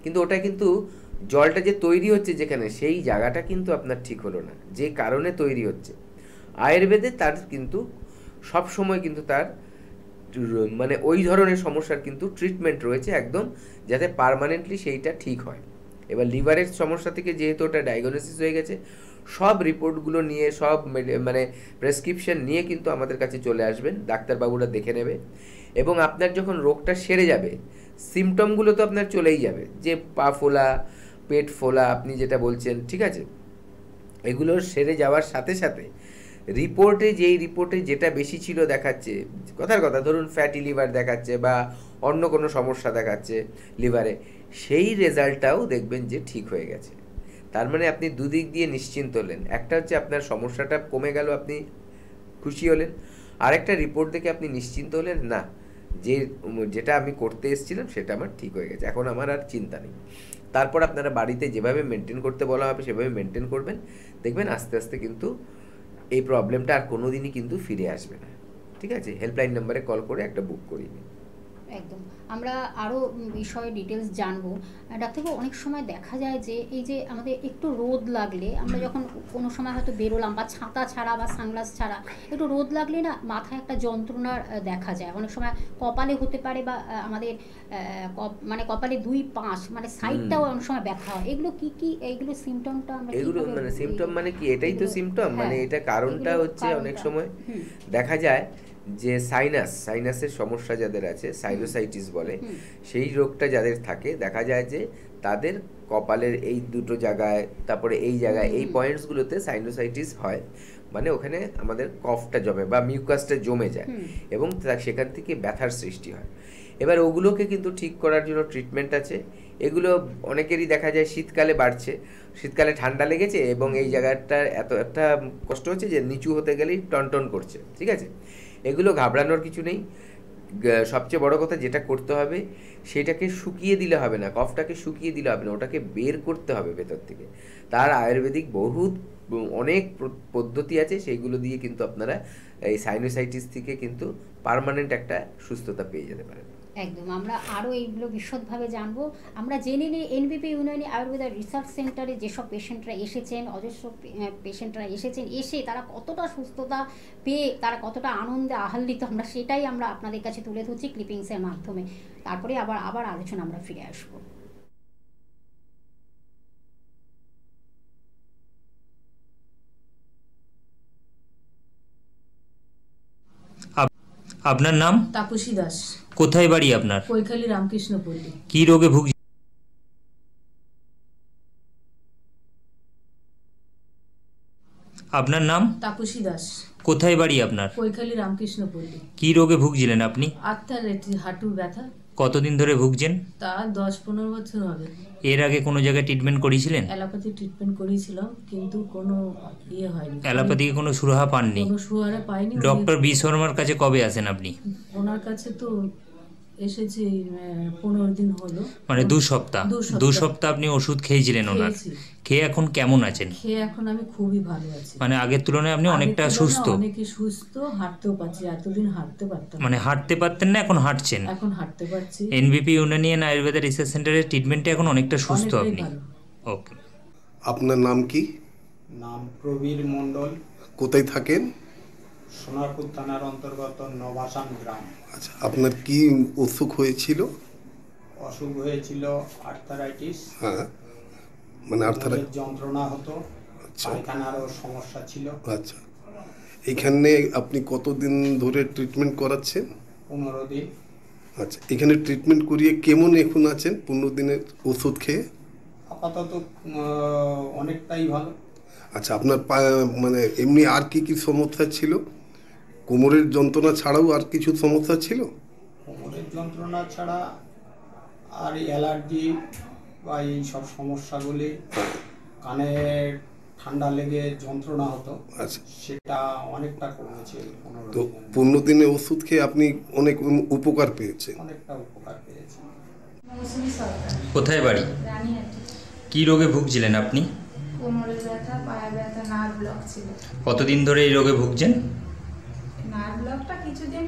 কিন্তু ওটা কিন্তু জলটা যে তৈরি হচ্ছে যেখানে, সেই জায়গাটা কিন্তু আপনার ঠিক হলো না, যে কারণে তৈরি হচ্ছে। আয়ুর্বেদে তার কিন্তু সব সময় কিন্তু তার মানে ওই ধরনের সমস্যার কিন্তু ট্রিটমেন্ট রয়েছে একদম, যাতে পার্মানেন্টলি সেইটা ঠিক হয়। এবার লিভারের সমস্যা থেকে যেহেতু ওটা ডায়াগনোসিস হয়ে গেছে, সব রিপোর্টগুলো নিয়ে, সব মানে প্রেসক্রিপশন নিয়ে কিন্তু আমাদের কাছে চলে আসবেন, ডাক্তারবাবুরা দেখে নেবে, এবং আপনার যখন রোগটা সেরে যাবে সিমটমগুলো তো আপনার চলেই যাবে, যে পা ফোলা, পেট ফোলা আপনি যেটা বলছেন, ঠিক আছে, এগুলো সেরে যাওয়ার সাথে সাথে রিপোর্টে যেটা বেশি ছিল দেখাচ্ছে, কথার কথা ধরুন ফ্যাটি লিভার দেখাচ্ছে বা অন্য কোনো সমস্যা দেখাচ্ছে লিভারে, সেই রেজাল্টটাও দেখবেন যে ঠিক হয়ে গেছে। তার মানে আপনি দুদিক দিয়ে নিশ্চিন্ত হলেন, একটা হচ্ছে আপনার সমস্যাটা কমে গেল, আপনি খুশি হলেন, আরেকটা রিপোর্ট দেখে আপনি নিশ্চিন্ত হলেন, না যেটা আমি করতে এসেছিলাম সেটা আমার ঠিক হয়ে গেছে, এখন আমার আর চিন্তা নেই। তারপর আপনারা বাড়িতে যেভাবে মেনটেন করতে বলা হবে সেভাবে মেনটেন করবেন, দেখবেন আস্তে আস্তে কিন্তু এই প্রবলেমটা আর কোনো দিনই কিন্তু ফিরে আসবে না, ঠিক আছে। হেল্পলাইন নাম্বারে কল করে একটা বুক করিয়ে নিন। একদম। আমরা আরও বিষয়ে ডিটেলস জানবো। ডাক্তারবাবু, অনেক সময় দেখা যায় যে এই যে আমাদের একটু রোদ লাগলে, আমরা যখন কোনো সময় হয়তো বেরোলাম বা ছাতা ছাড়া বা সানগ্লাস ছাড়া একটু রোদ লাগলে না মাথায় একটা যন্ত্রণার দেখা যায়, অনেক সময় কপালে হতে পারে, বা আমাদের মানে কপালে দুই পাশ মানে সাইডটাও অনেক সময় ব্যথা হয়। এগুলো কি কি, এইগুলো সিমটমটা আমরা এগুলো মানে সিমটম মানে কি, এটাই তো সিমটম, মানে এটা কারণটা হচ্ছে অনেক সময় দেখা যায় যে সাইনাসের সমস্যা যাদের আছে, সাইনোসাইটিস বলে, সেই রোগটা যাদের থাকে, দেখা যায় যে তাদের কপালের এই দুটো জায়গায়, তারপরে এই জায়গায়, এই পয়েন্টসগুলোতে সাইনোসাইটিস হয়, মানে ওখানে আমাদের কফটা জমে বা মিউকাসটা জমে যায় এবং সেখান থেকে ব্যথার সৃষ্টি হয়। এবার ওগুলোকে কিন্তু ঠিক করার জন্য ট্রিটমেন্ট আছে। এগুলো অনেকেরই দেখা যায় শীতকালে বাড়ছে, শীতকালে ঠান্ডা লেগেছে এবং এই জায়গাটা এত একটা কষ্ট হচ্ছে যে নিচু হতে গেলেই টনটন করছে, ঠিক আছে। এগুলো ঘাবড়ানোর কিছু নেই। সবচেয়ে বড় কথা যেটা করতে হবে, সেটাকে শুকিয়ে দিলে হবে না, কফটাকে শুকিয়ে দিলে হবে না, ওটাকে বের করতে হবে ভেতর থেকে। তার আয়ুর্বেদিক অনেক পদ্ধতি আছে, সেইগুলো দিয়ে কিন্তু আপনারা এই সাইনোসাইটিস থেকে কিন্তু পার্মানেন্ট একটা সুস্থতা পেয়ে যেতে পারেন। একদম। আমরা আরও এইগুলো বিশদভাবে জানবো। আমরা জেনে নিই এনবিপি ইউনানি আয়ুর্বেদা রিসার্চ সেন্টারে যেসব পেশেন্টরা এসেছেন, অজস্র পেশেন্টরা এসেছেন, এসে তারা কতটা সুস্থতা পেয়ে তারা কতটা আনন্দে আহ্লাদিত, আমরা সেটাই আমরা আপনাদের কাছে তুলে ধরছি ক্লিপিংসের মাধ্যমে। তারপরে আবার আলোচনা আমরা ফিরে আসবো। আপনার নাম? তাপসী দাস। কোথায় বাড়ি আপনার? কৈখালী রামকৃষ্ণপল্লী। কি রোগে ভুগছেন? আপনার নাম? তাপসী দাস। কোথায় বাড়ি আপনার? কৈখালী রামকৃষ্ণপল্লী। কি রোগে ভুগছিলেন আপনি? হাঁটুর ব্যথা। কতদিন ধরে ভুগছেন? তা 10-15 বছর হবে। এর আগে কোনো জায়গায় ট্রিটমেন্ট করেছিলেন? অ্যালোপ্যাথি ট্রিটমেন্ট করেছিলাম, কিন্তু কোনো হয়নি। অ্যালোপ্যাথিকে কোনো সুরাহা পাননি? কোনো সুরাহা পাইনি। ডক্টর বি শর্মার কাছে কবে আসেন আপনি? ওনার কাছে তো এসেছি 15 দিন হলো। মানে 2 সপ্তাহ? 2 সপ্তাহ আপনি ওষুধ খেয়েছিলেন ওনার? খেয়েছি। খেয়ে এখন কেমন আছেন? খেয়ে এখন আমি খুবই ভালো আছি। মানে আগের তুলনায় আপনি অনেকটা আগের তুলনায় সুস্থ? অনেকই সুস্থ, হাঁটতেও পারছি। এতদিন হাঁটতে পারতাম না। মানে হাঁটতে পারতেন না, এখন হাঁটছেন? এখন হাঁটতে পারছি। এনবিপি ইউনানি অ্যান্ড আয়ুর্বেদা রিসার্চ সেন্টারের ট্রিটমেন্টে এখন অনেকটা সুস্থ অনেকটাই আপনি? ভালো। ওকে। আপনার নাম কি? নাম প্রবীর মণ্ডল, কোথায় থাকেন? সোনারপুর থানার অন্তর্গত নবাসান গ্রাম। আচ্ছা, আপনার কি অসুখ হয়েছিল? অসুখ হয়েছিল আর্থারাইটিস, হ্যাঁ, মানে কোমরের যন্ত্রণা হতো, আচ্ছা পায়খানারও সমস্যা ছিল। আচ্ছা, এখানে আপনি কতদিন ধরে ট্রিটমেন্ট করাচ্ছেন? 15 দিন। আচ্ছা, এখানে ট্রিটমেন্ট করিয়ে কেমন এখন আছেন 15 দিনের ওষুধ খেয়ে? আপাতত অনেকটাই ভালো। আচ্ছা, আপনার মানে এমনি আর কি কি সমস্যা ছিল? কোমরের যন্ত্রণা ছাড়াও আর কিছু সমস্যা ছিল? কোমরের যন্ত্রণা ছাড়া আর অ্যালার্জি বা এই সব সমস্যাগুলি, কানে ঠান্ডা লেগে যন্ত্রণা হতো, আচ্ছা, সেটা অনেকটা কমেছে। তো 15 দিনে ওষুধ খেয়ে আপনি অনেক উপকার পেয়েছেন? অনেকটা উপকার পেয়েছি। কোথায় বাড়ি? রানীহাটি। কি রোগে ভুগছিলেন আপনি? কোমরের ব্যথা, পায়ের ব্যথা, নার্ভ ব্লক ছিল। কতদিন ধরে এই রোগে ভুগছেন? নার্ভ ব্লকটা কিছুদিন।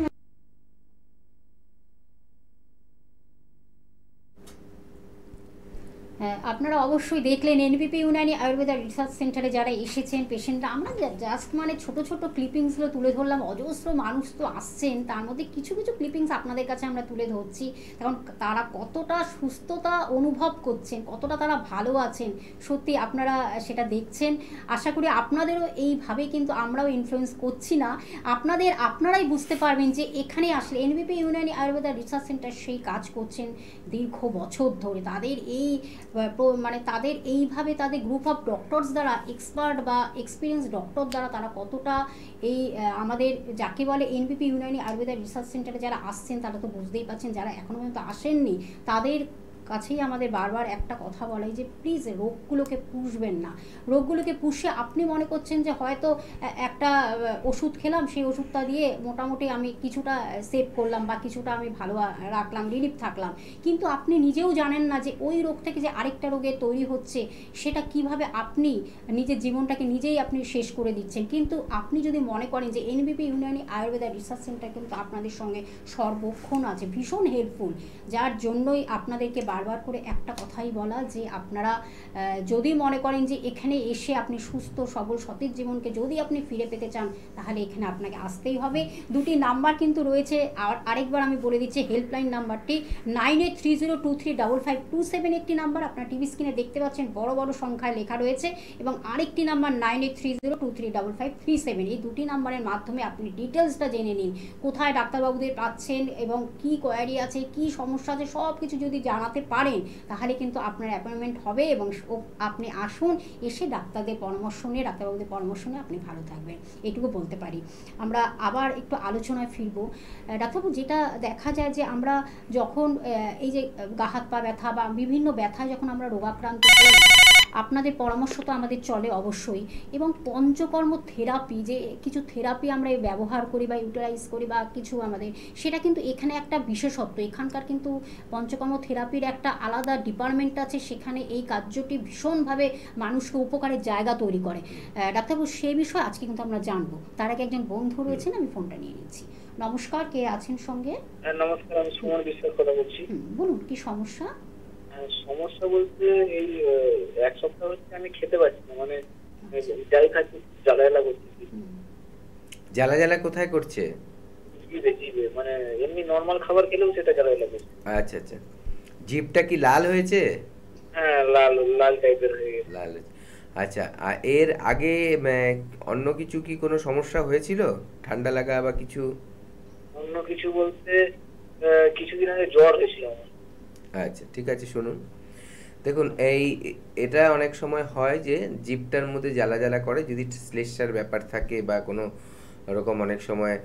আপনারা অবশ্যই দেখলেন এনবিপি ইউনানি আয়ুর্বেদা রিসার্চ সেন্টারে যারা এসেছেন পেশেন্টরা। আমরা জাস্ট মানে ছোট ছোট ক্লিপিংসগুলো তুলে ধরলাম। অজস্র মানুষ তো আসছেন, তার মধ্যে কিছু কিছু ক্লিপিংস আপনাদের কাছে আমরা তুলে ধরছি, কারণ তারা কতটা সুস্থতা অনুভব করছেন, কতটা তারা ভালো আছেন, সত্যি আপনারা সেটা দেখছেন। আশা করি আপনাদেরও এইভাবে কিন্তু আমরাও ইনফ্লুয়েন্স করছি না, আপনারাই বুঝতে পারবেন যে এখানে আসলে এনবিপি ইউনানি আয়ুর্বেদা রিসার্চ সেন্টার সেই কাজ করছেন দীর্ঘ বছর ধরে। তাদের এই মানে তাদের এইভাবে তাদের গ্রুপ অফ ডক্টরস দ্বারা, এক্সপার্ট বা এক্সপিরিয়েন্স ডক্টর দ্বারা তারা কতটা এই আমাদের যাকে বলে এনবিপি ইউনানি আয়ুর্বেদা রিসার্চ সেন্টারে যারা আসছেন তারা তো বুঝতেই পারছেন, যারা এখনও পর্যন্ত আসেননি তাদের কাছেই আমাদের বারবার একটা কথা বলাই যে প্লিজ রোগগুলোকে পুষবেন না। রোগগুলোকে পুষে আপনি মনে করছেন যে হয়তো একটা ওষুধ খেলাম, সেই ওষুধটা দিয়ে মোটামুটি আমি কিছুটা সেভ করলাম বা কিছুটা আমি ভালো রাখলাম, রিলিফ থাকলাম, কিন্তু আপনি নিজেও জানেন না যে ওই রোগ থেকে যে আরেকটা রোগে তৈরি হচ্ছে সেটা কিভাবে আপনি নিজের জীবনটাকে নিজেই আপনি শেষ করে দিচ্ছেন। কিন্তু আপনি যদি মনে করেন যে এনবিপি ইউনানি আয়ুর্বেদা রিসার্চ সেন্টার কিন্তু আপনাদের সঙ্গে সর্বক্ষণ আছে, ভীষণ হেল্পফুল, যার জন্যই আপনাদেরকে বারবার করে একটা কথাই বলা যে আপনারা যদি মনে করেন যে এখানে এসে আপনি সুস্থ সবল সতেজ জীবনকে যদি আপনি ফিরে পেতে চান তাহলে এখানে আপনাকে আসতেই হবে। দুটি নাম্বার কিন্তু রয়েছে, আরেকবার আমি বলে দিচ্ছি হেল্পলাইন নাম্বারটি 9830235527 একটি নাম্বার আপনার টিভি স্ক্রিনে দেখতে পাচ্ছেন, বড় বড় সংখ্যায় লেখা রয়েছে, এবং আরেকটি নাম্বার 9830235537। এই দুটি নাম্বারের মাধ্যমে আপনি ডিটেলসটা জেনে নিন, কোথায় ডাক্তারবাবুদের পাচ্ছেন এবং কি কোয়ারি আছে, কি সমস্যা আছে, সব কিছু যদি জানাতে পারেন তাহলে কিন্তু আপনার অ্যাপয়েন্টমেন্ট হবে এবং আপনি আসুন, এসে ডাক্তারদের পরামর্শ নিয়ে, ডাক্তারবাবুদের পরামর্শ নিয়ে আপনি ভালো থাকবেন, এটুকু বলতে পারি। আমরা আবার একটু আলোচনায় ফিরবো। ডাক্তারবাবু, যেটা দেখা যায় যে আমরা যখন এই যে গা হাত পা ব্যথা বা বিভিন্ন ব্যথায় যখন আমরা রোগাক্রান্ত হই, আপনাদের পরামর্শ তো আমাদের চলে অবশ্যই, এবং পঞ্চকর্ম থেরাপি, যে কিছু থেরাপি আমরা ব্যবহার করি বা ইউটিলাইজ করি বা কিছু আমাদের, সেটা কিন্তু এখানে একটা বিশেষত্ব। এখানকার কিন্তু পঞ্চকর্ম থেরাপির একটা আলাদা ডিপার্টমেন্ট আছে, সেখানে এই কার্যটি ভীষণভাবে মানুষকে উপকারের জায়গা তৈরি করে। ডাক্তারবাবু, সেই বিষয়ে আজকে কিন্তু আমরা জানবো। তার আগে একজন বন্ধু রয়েছেন, আমি ফোনটা নিয়ে নিচ্ছি। নমস্কার, কে আছেন সঙ্গে? নমস্কার, আমি সুমন বিশ্বাস কথা বলছি। বলুন, কি সমস্যা? সমস্যা বলতে এই এক সপ্তাহ হচ্ছে আমি খেতে পারছি না, মানে যাই খাচ্ছি জ্বালা জ্বালা করছি। জ্বালা জ্বালা কোথায় করছে? জিভে, মানে এমনি নরমাল খাবার খেলেও সেটা জ্বালা জ্বালা করছে। আচ্ছা আচ্ছা, জিভটা কি লাল হয়েছে? হ্যাঁ, লাল লাল টাইপের হয়ে গেছে। লাল। আচ্ছা, এর আগে অন্য কিছু কি কোনো সমস্যা হয়েছিল, ঠান্ডা লাগা বা কিছু? অন্য কিছু বলতে কিছুদিন আগে জ্বর হয়েছিল। আচ্ছা, ঠিক আছে, শুনুন। দেখুন, এটা অনেক সময় হয় যে জিভটার মধ্যে জ্বালা জ্বালা করে, যদি শ্লেষ্মার ব্যাপার থাকে বা কোনো রকম অনেক সময়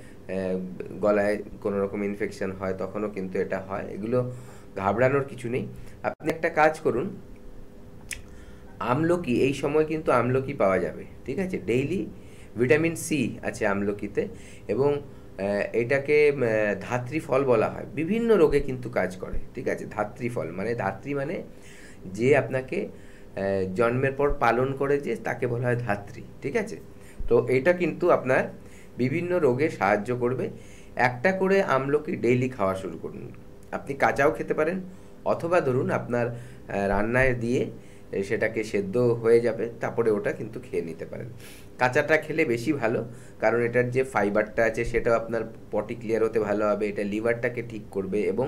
গলায় কোনো রকম ইনফেকশন হয়, তখনও কিন্তু এটা হয়। এগুলো ঘাবড়ানোর কিছু নেই। আপনি একটা কাজ করুন, আমলকি, এই সময় কিন্তু আমলকি পাওয়া যাবে, ঠিক আছে? ডেইলি ভিটামিন সি আছে আমলকিতে, এবং এটাকে ধাত্রী ফল বলা হয়, বিভিন্ন রোগে কিন্তু কাজ করে, ঠিক আছে। ধাত্রী ফল মানে, ধাত্রী মানে যে আপনাকে জন্মের পর পালন করে, যে তাকে বলা হয় ধাত্রী, ঠিক আছে। তো এটা কিন্তু আপনার বিভিন্ন রোগে সাহায্য করবে। একটা করে আমলকি ডেইলি খাওয়া শুরু করুন। আপনি কাঁচাও খেতে পারেন, অথবা ধরুন আপনার রান্নায় দিয়ে সেটাকে সেদ্ধ হয়ে যাবে, তারপরে ওটা কিন্তু খেয়ে নিতে পারেন। কাঁচাটা খেলে বেশি ভালো, কারণ এটার যে ফাইবারটা আছে সেটাও আপনার পটি ক্লিয়ার হতে ভালো হবে, এটা লিভারটাকে ঠিক করবে, এবং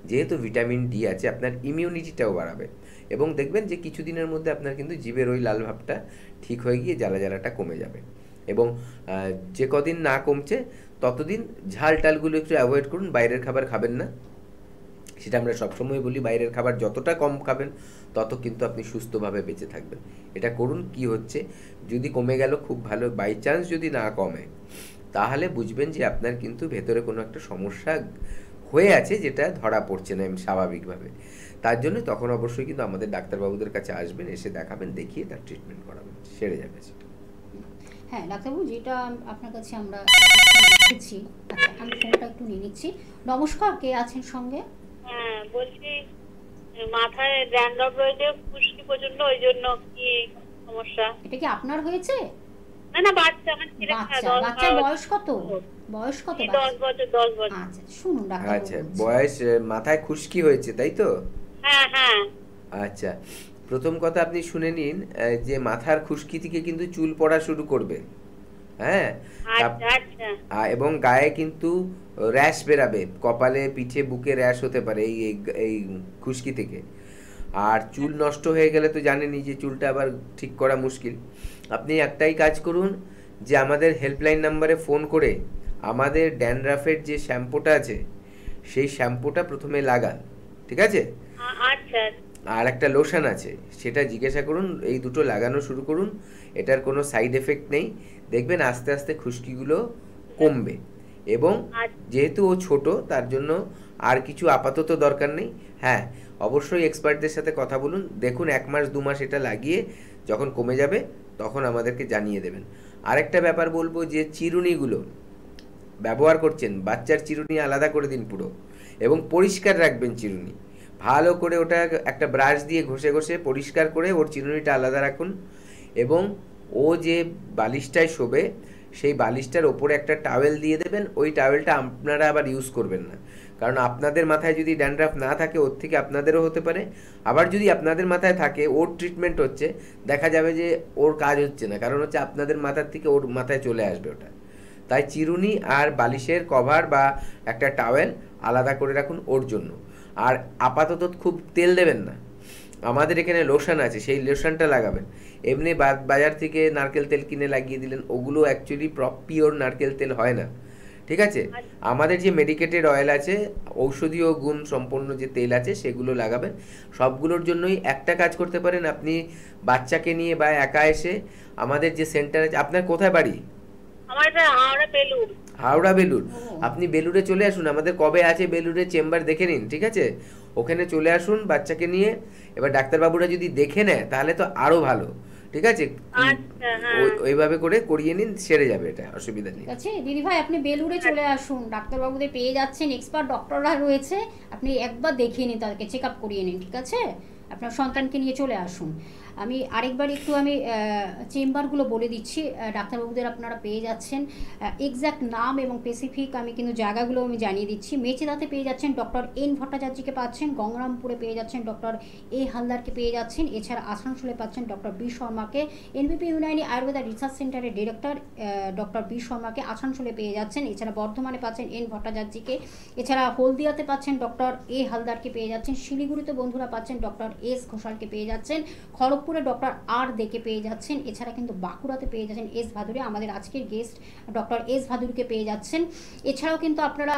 যেহেতু ভিটামিন ডি আছে আপনার ইমিউনিটিটাও বাড়াবে। এবং দেখবেন যে কিছুদিনের মধ্যে আপনার কিন্তু জিভের ওই লাল ভাবটা ঠিক হয়ে গিয়ে জ্বালা জ্বালাটা কমে যাবে। এবং যে কদিন না কমছে ততদিন ঝাল টালগুলো একটু অ্যাভয়েড করুন, বাইরের খাবার খাবেন না। সেটা আমরা সবসময় বলি, বাইরের খাবার যতটা কম খাবেন তত কিন্তু আপনি সুস্থভাবে বেঁচে থাকবেন। এটা করুন। কি হচ্ছে, যদি কমে গেল খুব ভালো, বাই চান্স যদি না কমে তাহলে বুঝবেন যে আপনার কিন্তু ভেতরে কোনো একটা সমস্যা হয়ে আছে, যেটা ধরা পড়ছে না স্বাভাবিকভাবে। তার জন্য তখন অবশ্যই কিন্তু আমাদের ডাক্তারবাবুদের কাছে আসবেন, এসে দেখাবেন, দেখিয়ে তার ট্রিটমেন্ট করাবেন, সেরে যাবে সেটা। হ্যাঁ ডাক্তারবাবু, যেটা আপনার কাছে আমরা দেখেছি, আচ্ছা আমি ফোনটা একটু নিয়ে নিচ্ছি। নমস্কার, কে আছেন সঙ্গে? হ্যাঁ বলছি, মাথায় ড্যান্ড্রফ রয়েছে, খুশকি প্রচন্ড, ওই জন্য কি সমস্যা? এটা কি আপনার হয়েছে? না না, বাচ্চা, আমার ছেলে। বাচ্চার বয়স কত? বয়স কত? 10 বছর। 10 বছর। আচ্ছা শুনুন ডাক্তার। আচ্ছা, বয়স, মাথায় খুশকি হয়েছে তাই তো? হ্যাঁ হ্যাঁ। আচ্ছা, প্রথম কথা আপনি শুনে নিন যে মাথার খুশকি থেকে কিন্তু চুল পড়া শুরু করবে, হ্যাঁ, এবং গায়ে কিন্তু র্যাশ বেরাবে, কপালে, পিঠে, বুকে র্যাশ হতে পারে এই খুশকি থেকে। আর চুল নষ্ট হয়ে গেলে তো জানেনই যে চুলটা আবার ঠিক করা মুশকিল। আপনি একটাই কাজ করুন, যে আমাদের হেল্পলাইন নাম্বারে ফোন করে আমাদের ড্যান্ড্রাফের যে শ্যাম্পুটা আছে সেই শ্যাম্পুটা প্রথমে লাগান, ঠিক আছে? আচ্ছা। আর একটা লোশন আছে, সেটা জিজ্ঞাসা করুন, এই দুটো লাগানো শুরু করুন। এটার কোনো সাইড এফেক্ট নেই, দেখবেন আস্তে আস্তে খুশকিগুলো কমবে। এবং যেহেতু ও ছোট, তার জন্য আর কিছু আপাতত দরকার নেই। হ্যাঁ, অবশ্যই এক্সপার্টদের সাথে কথা বলুন, দেখুন 1 মাস 2 মাস এটা লাগিয়ে যখন কমে যাবে তখন আমাদেরকে জানিয়ে দেবেন। আরেকটা ব্যাপার বলবো, যে চিরুনিগুলো ব্যবহার করছেন, বাচ্চার চিরুনি আলাদা করে দিন পুরো, এবং পরিষ্কার রাখবেন চিরুনি ভালো করে। ওটা একটা ব্রাশ দিয়ে ঘষে ঘষে পরিষ্কার করে ওর চিরুনিটা আলাদা রাখুন। এবং ও যে বালিশটায় শোবে সেই বালিশটার ওপরে একটা টাওয়েল দিয়ে দেবেন। ওই টাওয়েলটা আপনারা আবার ইউজ করবেন না, কারণ আপনাদের মাথায় যদি ড্যান্ড্রাফ না থাকে ওর থেকে আপনাদেরও হতে পারে। আবার যদি আপনাদের মাথায় থাকে, ওর ট্রিটমেন্ট হচ্ছে, দেখা যাবে যে ওর কাজ হচ্ছে না, কারণ হচ্ছে আপনাদের মাথার থেকে ওর মাথায় চলে আসবে ওটা। তাই চিরুনি আর বালিশের কভার বা একটা টাওয়েল আলাদা করে রাখুন ওর জন্য। আর আপাতত খুব তেল দেবেন না, আমাদের এখানে লোশন আছে, সেই লোশনটা লাগাবেন। এমনি বাজার থেকে নারকেল তেল কিনে লাগিয়ে দিলেন, ওগুলো অ্যাকচুয়ালি পিওর নারকেল তেল হয় না, ঠিক আছে? আমাদের যে মেডিকেটেড অয়েল আছে, ঔষধীয় গুণ সম্পন্ন যে তেল আছে, সেগুলো লাগাবেন। সবগুলোর জন্যই একটা কাজ করতে পারেন, আপনি বাচ্চাকে নিয়ে বা একা এসে আমাদের যে সেন্টার আছে, আপনার কোথায় বাড়ি? আমার এটা হাওড়া বেলুর। হাওড়া বেলুর, আপনি বেলুরে চলে আসুন, আমাদের কবে আছে বেলুরে চেম্বার দেখে নিন, ঠিক আছে? ওখানে চলে আসুন বাচ্চাকে নিয়ে। এবার ডাক্তারবাবুরা যদি দেখে নেয় তাহলে তো আরো ভালো, ঠিক আছে? ওইভাবে করে করিয়ে নিন, সেরে যাবে, এটা অসুবিধা নেই। ঠিক আছে দিদি ভাই, আপনি বেলুরে চলে আসুন, ডাক্তারবাবুদের পেয়ে যাচ্ছেন, এক্সপার্ট ডক্টররা রয়েছে, আপনি একবার দেখিয়ে নিন, তাদেরকে চেক আপ করিয়ে নিন, ঠিক আছে? আপনার সন্তানকে নিয়ে চলে আসুন। আমি আরেকবার একটু চেম্বারগুলো বলে দিচ্ছি, ডাক্তারবাবুদের আপনারা পেয়ে যাচ্ছেন। এক্স্যাক্ট নাম এবং স্পেসিফিক আমি কিন্তু জায়গাগুলো আমি জানিয়ে দিচ্ছি। মেচেদাতে পেয়ে যাচ্ছেন ডক্টর এন ভট্টাচার্যকে পাচ্ছেন, গঙ্গারামপুরে পেয়ে যাচ্ছেন ডক্টর এ হালদারকে পেয়ে যাচ্ছেন, এছাড়া আসানসোলে পাচ্ছেন ডক্টর বি শর্মাকে, এনবিপি ইউনানি আয়ুর্বেদা রিসার্চ সেন্টারের ডিরেক্টর ডক্টর বি শর্মাকে আসানসোলে পেয়ে যাচ্ছেন, এছাড়া বর্ধমানে পাচ্ছেন এন ভট্টাচার্যকে, এছাড়া হলদিয়াতে পাচ্ছেন ডক্টর এ হালদারকে পেয়ে যাচ্ছেন, শিলিগুড়িতে বন্ধুরা পাচ্ছেন ডক্টর এস ঘোষালকে পেয়ে যাচ্ছেন, খড়গপুরে ডক্টর আর দেকে পেয়ে যাচ্ছেন, এছাড়া কিন্তু বাঁকুড়াতে পেয়ে যাচ্ছেন এস ভাদুরী, আমাদের আজকের গেস্ট ডক্টর এস ভাদুরীকে পেয়ে যাচ্ছেন। এছাড়াও কিন্তু আপনারা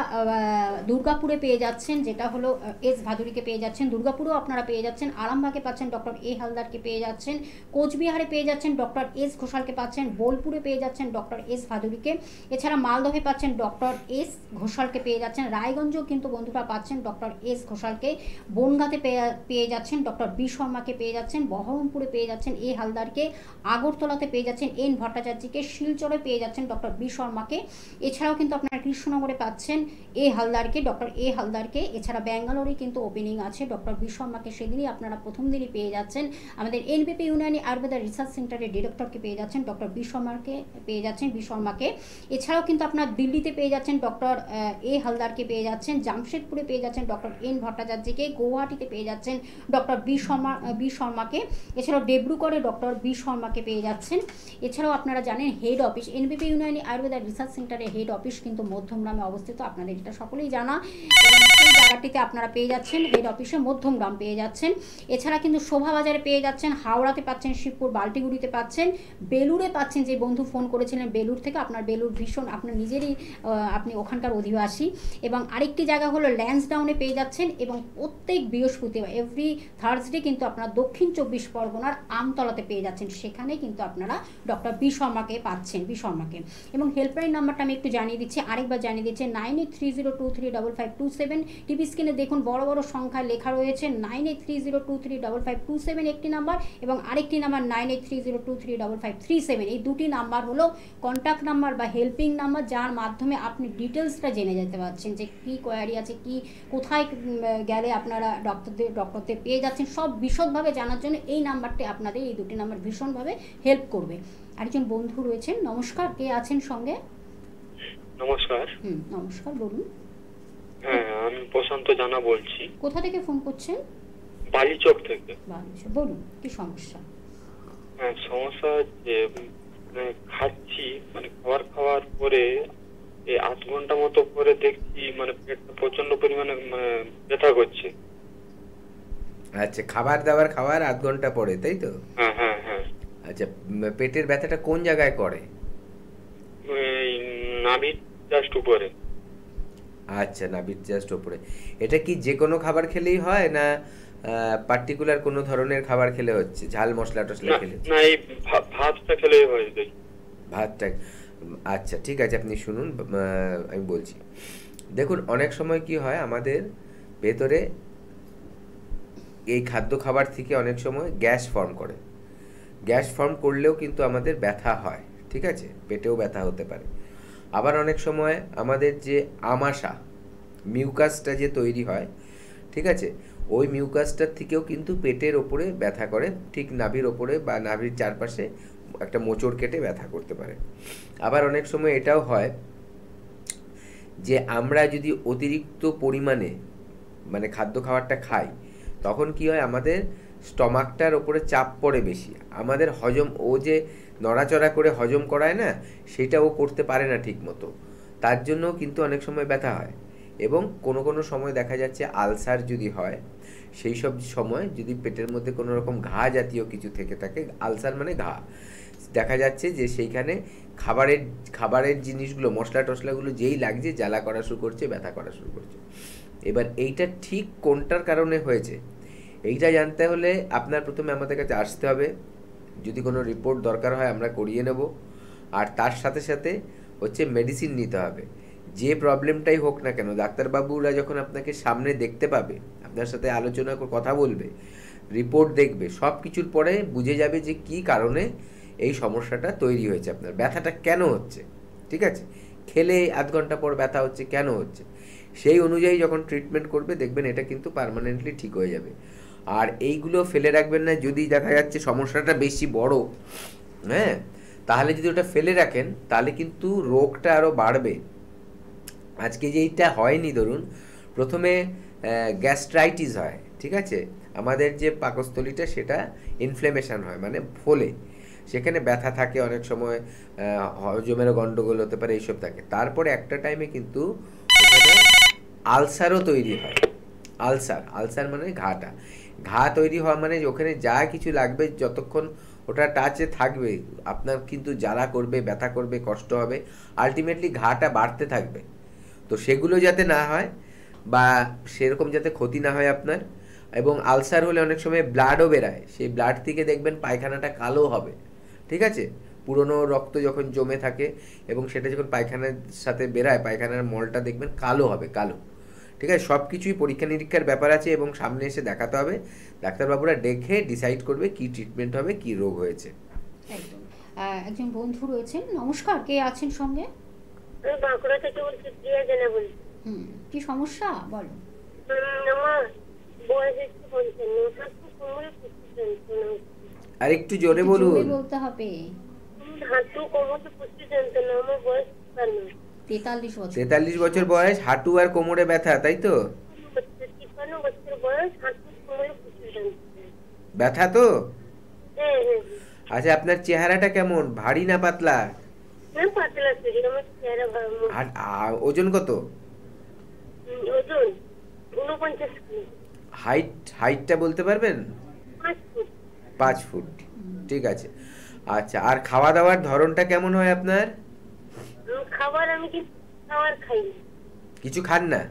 দুর্গাপুরে পেয়ে যাচ্ছেন, যেটা হলো এস ভাদুরীকে পেয়ে যাচ্ছেন, দুর্গাপুরেও আপনারা পেয়ে যাচ্ছেন, আরামবাগে পাচ্ছেন ডক্টর এ হালদারকে পেয়ে যাচ্ছেন, কোচবিহারে পেয়ে যাচ্ছেন ডক্টর এস ঘোষালকে পাচ্ছেন, বোলপুরে পেয়ে যাচ্ছেন ডক্টর এস ভাদুরীকে, এছাড়া মালদহে পাচ্ছেন ডক্টর এস ঘোষালকে পেয়ে যাচ্ছেন, রায়গঞ্জেও কিন্তু বন্ধুরা পাচ্ছেন ডক্টর এস ঘোষালকে, বনগাঁতে পেয়ে যাচ্ছেন ডক্টর বি শর্মাকে পেয়ে যাচ্ছেন, বহরমপুর বহরমপুরে পেয়ে যাচ্ছেন এ হালদারকে, আগরতলাতে পেয়ে যাচ্ছেন এন ভট্টাচার্যকে, শিলচরে পেয়ে যাচ্ছেন ডক্টর বি শর্মাকে, এছাড়াও কিন্তু আপনারা কৃষ্ণনগরে পাচ্ছেন এ হালদারকে, ডক্টর এ হালদারকে। এছাড়া ব্যাঙ্গালোরে কিন্তু ওপেনিং আছে ডক্টর বি শর্মাকে, সেদিনই আপনারা প্রথম দিনই পেয়ে যাচ্ছেন। আমাদের এনবিপি ইউনানি আয়ুর্বেদা রিসার্চ সেন্টারের ডিরেক্টরকে পেয়ে যাচ্ছেন ডক্টর বি শর্মাকে, পেয়ে যাচ্ছেন বি শর্মাকে। এছাড়াও কিন্তু আপনার দিল্লিতে পেয়ে যাচ্ছেন ডক্টর এ হালদারকে পেয়ে যাচ্ছেন, জামশেদপুরে পেয়ে যাচ্ছেন ডক্টর এন ভট্টাচার্যকে, গৌহাটিতে পেয়ে যাচ্ছেন ডক্টর বি শর্মাকে, এছাড়াও ডেব্রুগড়ে ডক্টর বি শর্মাকে পেয়ে যাচ্ছেন। এছাড়াও আপনারা জানেন head office এনবিপি Unani Ayurveda research সেন্টারের হেড অফিস কিন্তু মধ্যমগ্রামে অবস্থিত, আপনাদের এটা সকলেই জানা, এবং সেই জায়গাটিতে আপনারা পেয়ে যাচ্ছেন হেড অফিসে মধ্যমগ্রাম পেয়ে যাচ্ছেন। এছাড়া কিন্তু শোভাবাজারে পেয়ে যাচ্ছেন, হাওড়াতে পাচ্ছেন, শিবপুর বাল্টিগুড়িতে পাচ্ছেন, বেলুড়ে পাচ্ছেন, যে বন্ধু ফোন করেছিলেন বেলুড় থেকে, আপনার বেলুড় ভীষণ আপনার নিজেরই আপনি ওখানকার অধিবাসী। এবং আরেকটি জায়গা হলো ল্যান্সডাউনে পেয়ে যাচ্ছেন, এবং প্রত্যেক বৃহস্পতিবার এভরি থার্সডে কিন্তু আপনারা দক্ষিণ 24 পরগনার আমতলাতে পেয়ে যাচ্ছেন, সেখানে কিন্তু আপনারা ডক্টর বি শর্মাকে পাচ্ছেন, বি শর্মাকে। এবং হেল্পলাইন নাম্বারটা আমি একটু জানিয়ে দিচ্ছি, আরেকবার জানিয়ে দিচ্ছি, 9830235527। টিভি স্ক্রিনে দেখুন বড় বড় সংখ্যায় লেখা রয়েছে 9830235527 একটি নাম্বার, এবং আরেকটি নাম্বার 9830235537। এই দুটি নাম্বার হলো কন্ট্যাক্ট নাম্বার বা হেল্পিং নাম্বার, যার মাধ্যমে আপনি ডিটেলসটা জেনে যেতে পারছেন যে কী কোয়ারি আছে, কি কোথায় গেলে আপনারা ডক্টরদের পেয়ে যাচ্ছেন, সব বিশদভাবে জানার জন্য এই নাম্বারটি আপনাদের, এই দুটি নাম্বার ভীষণভাবে হেল্প করবে। আরেকজন বন্ধু রয়েছেন, নমস্কার, কে আছেন সঙ্গে? নমস্কার। নমস্কার, বলুন। হ্যাঁ, আমি প্রশান্ত জানা বলছি। কোথা থেকে ফোন করছেন? বালিচক থেকে। বালিচক, বলুন কি সমস্যা? হ্যাঁ, সমস্যা যে খাচ্ছি, খাবার খাওয়ার পরে এই 8 ঘন্টা মতো পরে দেখছি পেটটা প্রচন্ড পরিমাণে ব্যথা করছে। আচ্ছা, খাবার দাবার খাওয়ার 8 ঘন্টা পরে, তাই তো? হ্যাঁ হ্যাঁ হ্যাঁ। আচ্ছা, পেটের ব্যথাটা কোন জায়গায় করে? নাভির জাস্ট উপরে। আচ্ছা, নাভির জাস্ট উপরে। এটা কি যে কোনো খাবার খেলেই হয়, না পার্টিকুলার কোনো ধরনের খাবার খেলে হচ্ছে, ঝাল মশলা টসলা খেলে? না, এই ভাতটা খেলেই হয়। ভাতটা? আচ্ছা, ঠিক আছে, আপনি শুনুন, আমি বলছি। দেখুন, অনেক সময় কি হয়, আমাদের ভেতরে এই খাদ্য খাবার থেকে অনেক সময় গ্যাস ফর্ম করে। গ্যাস ফর্ম করলেও কিন্তু আমাদের ব্যথা হয়, ঠিক আছে, পেটেও ব্যথা হতে পারে। আবার অনেক সময় আমাদের যে আমাশা, মিউকাসটা যে তৈরি হয়, ঠিক আছে, ওই মিউকাসটার থেকেও কিন্তু পেটের ওপরে ব্যথা করে, ঠিক নাভির ওপরে বা নাভির চারপাশে একটা মোচড় কেটে ব্যথা করতে পারে। আবার অনেক সময় এটাও হয় যে আমরা যদি অতিরিক্ত পরিমাণে খাদ্য খাবারটা খাই, তখন কি হয়, আমাদের স্টমাকটার ওপরে চাপ পড়ে বেশি, আমাদের হজম, ও যে নড়াচড়া করে হজম করায় না, সেটা ও করতে পারে না ঠিক মতো, তার জন্য কিন্তু অনেক সময় ব্যথা হয়। এবং কোনো কোনো সময় দেখা যাচ্ছে আলসার যদি হয়, সেই সব সময় যদি পেটের মধ্যে কোনো রকম ঘা জাতীয় কিছু থেকে থাকে, আলসার মানে ঘা, দেখা যাচ্ছে যে সেইখানে খাবারের জিনিসগুলো, মশলা টশলাগুলো যেই লাগছে জ্বালা করা শুরু করছে, ব্যথা করা শুরু করছে। এবার এইটা ঠিক কোনটার কারণে হয়েছে এইটা জানতে হলে আপনার প্রথমে আমাদের কাছে আসতে হবে। যদি কোনো রিপোর্ট দরকার হয় আমরা করিয়ে নেব, আর তার সাথে সাথে হচ্ছে মেডিসিন নিতে হবে। যে প্রবলেমটাই হোক না কেন, ডাক্তারবাবুরা যখন আপনাকে সামনে দেখতে পাবে, আপনার সাথে আলোচনা করে কথা বলবে, রিপোর্ট দেখবে, সব কিছুর পরে বুঝে যাবে যে কি কারণে এই সমস্যাটা তৈরি হয়েছে, আপনার ব্যথাটা কেন হচ্ছে, ঠিক আছে, খেলে 8 ঘন্টা পর ব্যথা হচ্ছে কেন হচ্ছে, সেই অনুযায়ী যখন ট্রিটমেন্ট করবে দেখবেন এটা কিন্তু পার্মানেন্টলি ঠিক হয়ে যাবে। আর এইগুলো ফেলে রাখবেন না, যদি দেখা যাচ্ছে সমস্যাটা বেশি বড়, হ্যাঁ, তাহলে যদি ওটা ফেলে রাখেন তাহলে কিন্তু রোগটা আরও বাড়বে। আজকে যেইটা হয়নি, ধরুন প্রথমে গ্যাস্ট্রাইটিস হয়, ঠিক আছে, আমাদের যে পাকস্থলীটা সেটা ইনফ্লেমেশন হয়, ফোলে, সেখানে ব্যথা থাকে, অনেক সময় হজমেরও গন্ডগোল হতে পারে, এইসব থাকে। তারপরে একটা টাইমে কিন্তু আলসারও তৈরি হয়। আলসার মানে ঘা তৈরি হওয়া, ওখানে যা কিছু লাগবে, যতক্ষণ ওটা টাচে থাকবে আপনার কিন্তু জ্বালা করবে, ব্যথা করবে, কষ্ট হবে, আলটিমেটলি ঘাটা বাড়তে থাকবে। তো সেগুলো যাতে না হয় বা সেরকম যাতে ক্ষতি না হয় আপনার। এবং আলসার হলে অনেক সময় ব্লাডও বেরায়, সেই ব্লাড থেকে দেখবেন পায়খানাটা কালো হবে, ঠিক আছে, পুরনো রক্ত যখন জমে থাকে এবং সেটা যখন পায়খানার সাথে বেরায়, পায়খানার মলটা দেখবেন কালো হবে, কালো, ঠিক আছে, সব কিছুই পরীক্ষা নিরীক্ষার ব্যাপার আছে এবং সামনে এসে দেখাতে হবে, ডাক্তারবাবুরা দেখে ডিসাইড করবে কি ট্রিটমেন্ট হবে, কি রোগ হয়েছে। একদম। একজন বন্ধু রয়েছেন, নমস্কার, কে আছেন সঙ্গে? আমি বাঁকুড়া থেকে বলছি, প্রিয়া জেনা বলছি। কি সমস্যা বলো? আমার বয়স একটু 55, হাঁটু কোমরে প্রচুর যন্ত্রণা। আর একটু জোরে বলুন। জোরে বলতে হবে। হাঁটু কোমরে প্রচুর যন্ত্রণা, আমার বয়স 43 বছর। 43 বছর বয়স, হাঁটু আর কোমরে ব্যথা, তাই তো? 53 বছর বয়স, হাঁটু কোমরে প্রচুর যন্ত্রণা। ব্যথা তো? হ্যাঁ। আচ্ছা, আপনার চেহারাটা কেমন, ভারী না পাতলা? না, পাতলা শরীর, আমার চেহারা ভালো। আর ওজন কত? ওজন 49 কিলো। হাইটটা বলতে পারবেন? 5 ফুট। 5 ফুট, ঠিক আছে। আচ্ছা, আর খাওয়া দাওয়ার ধরনটা কেমন হয় আপনার? খাবার আমি কি খাবার খাই না। কিছু খান না?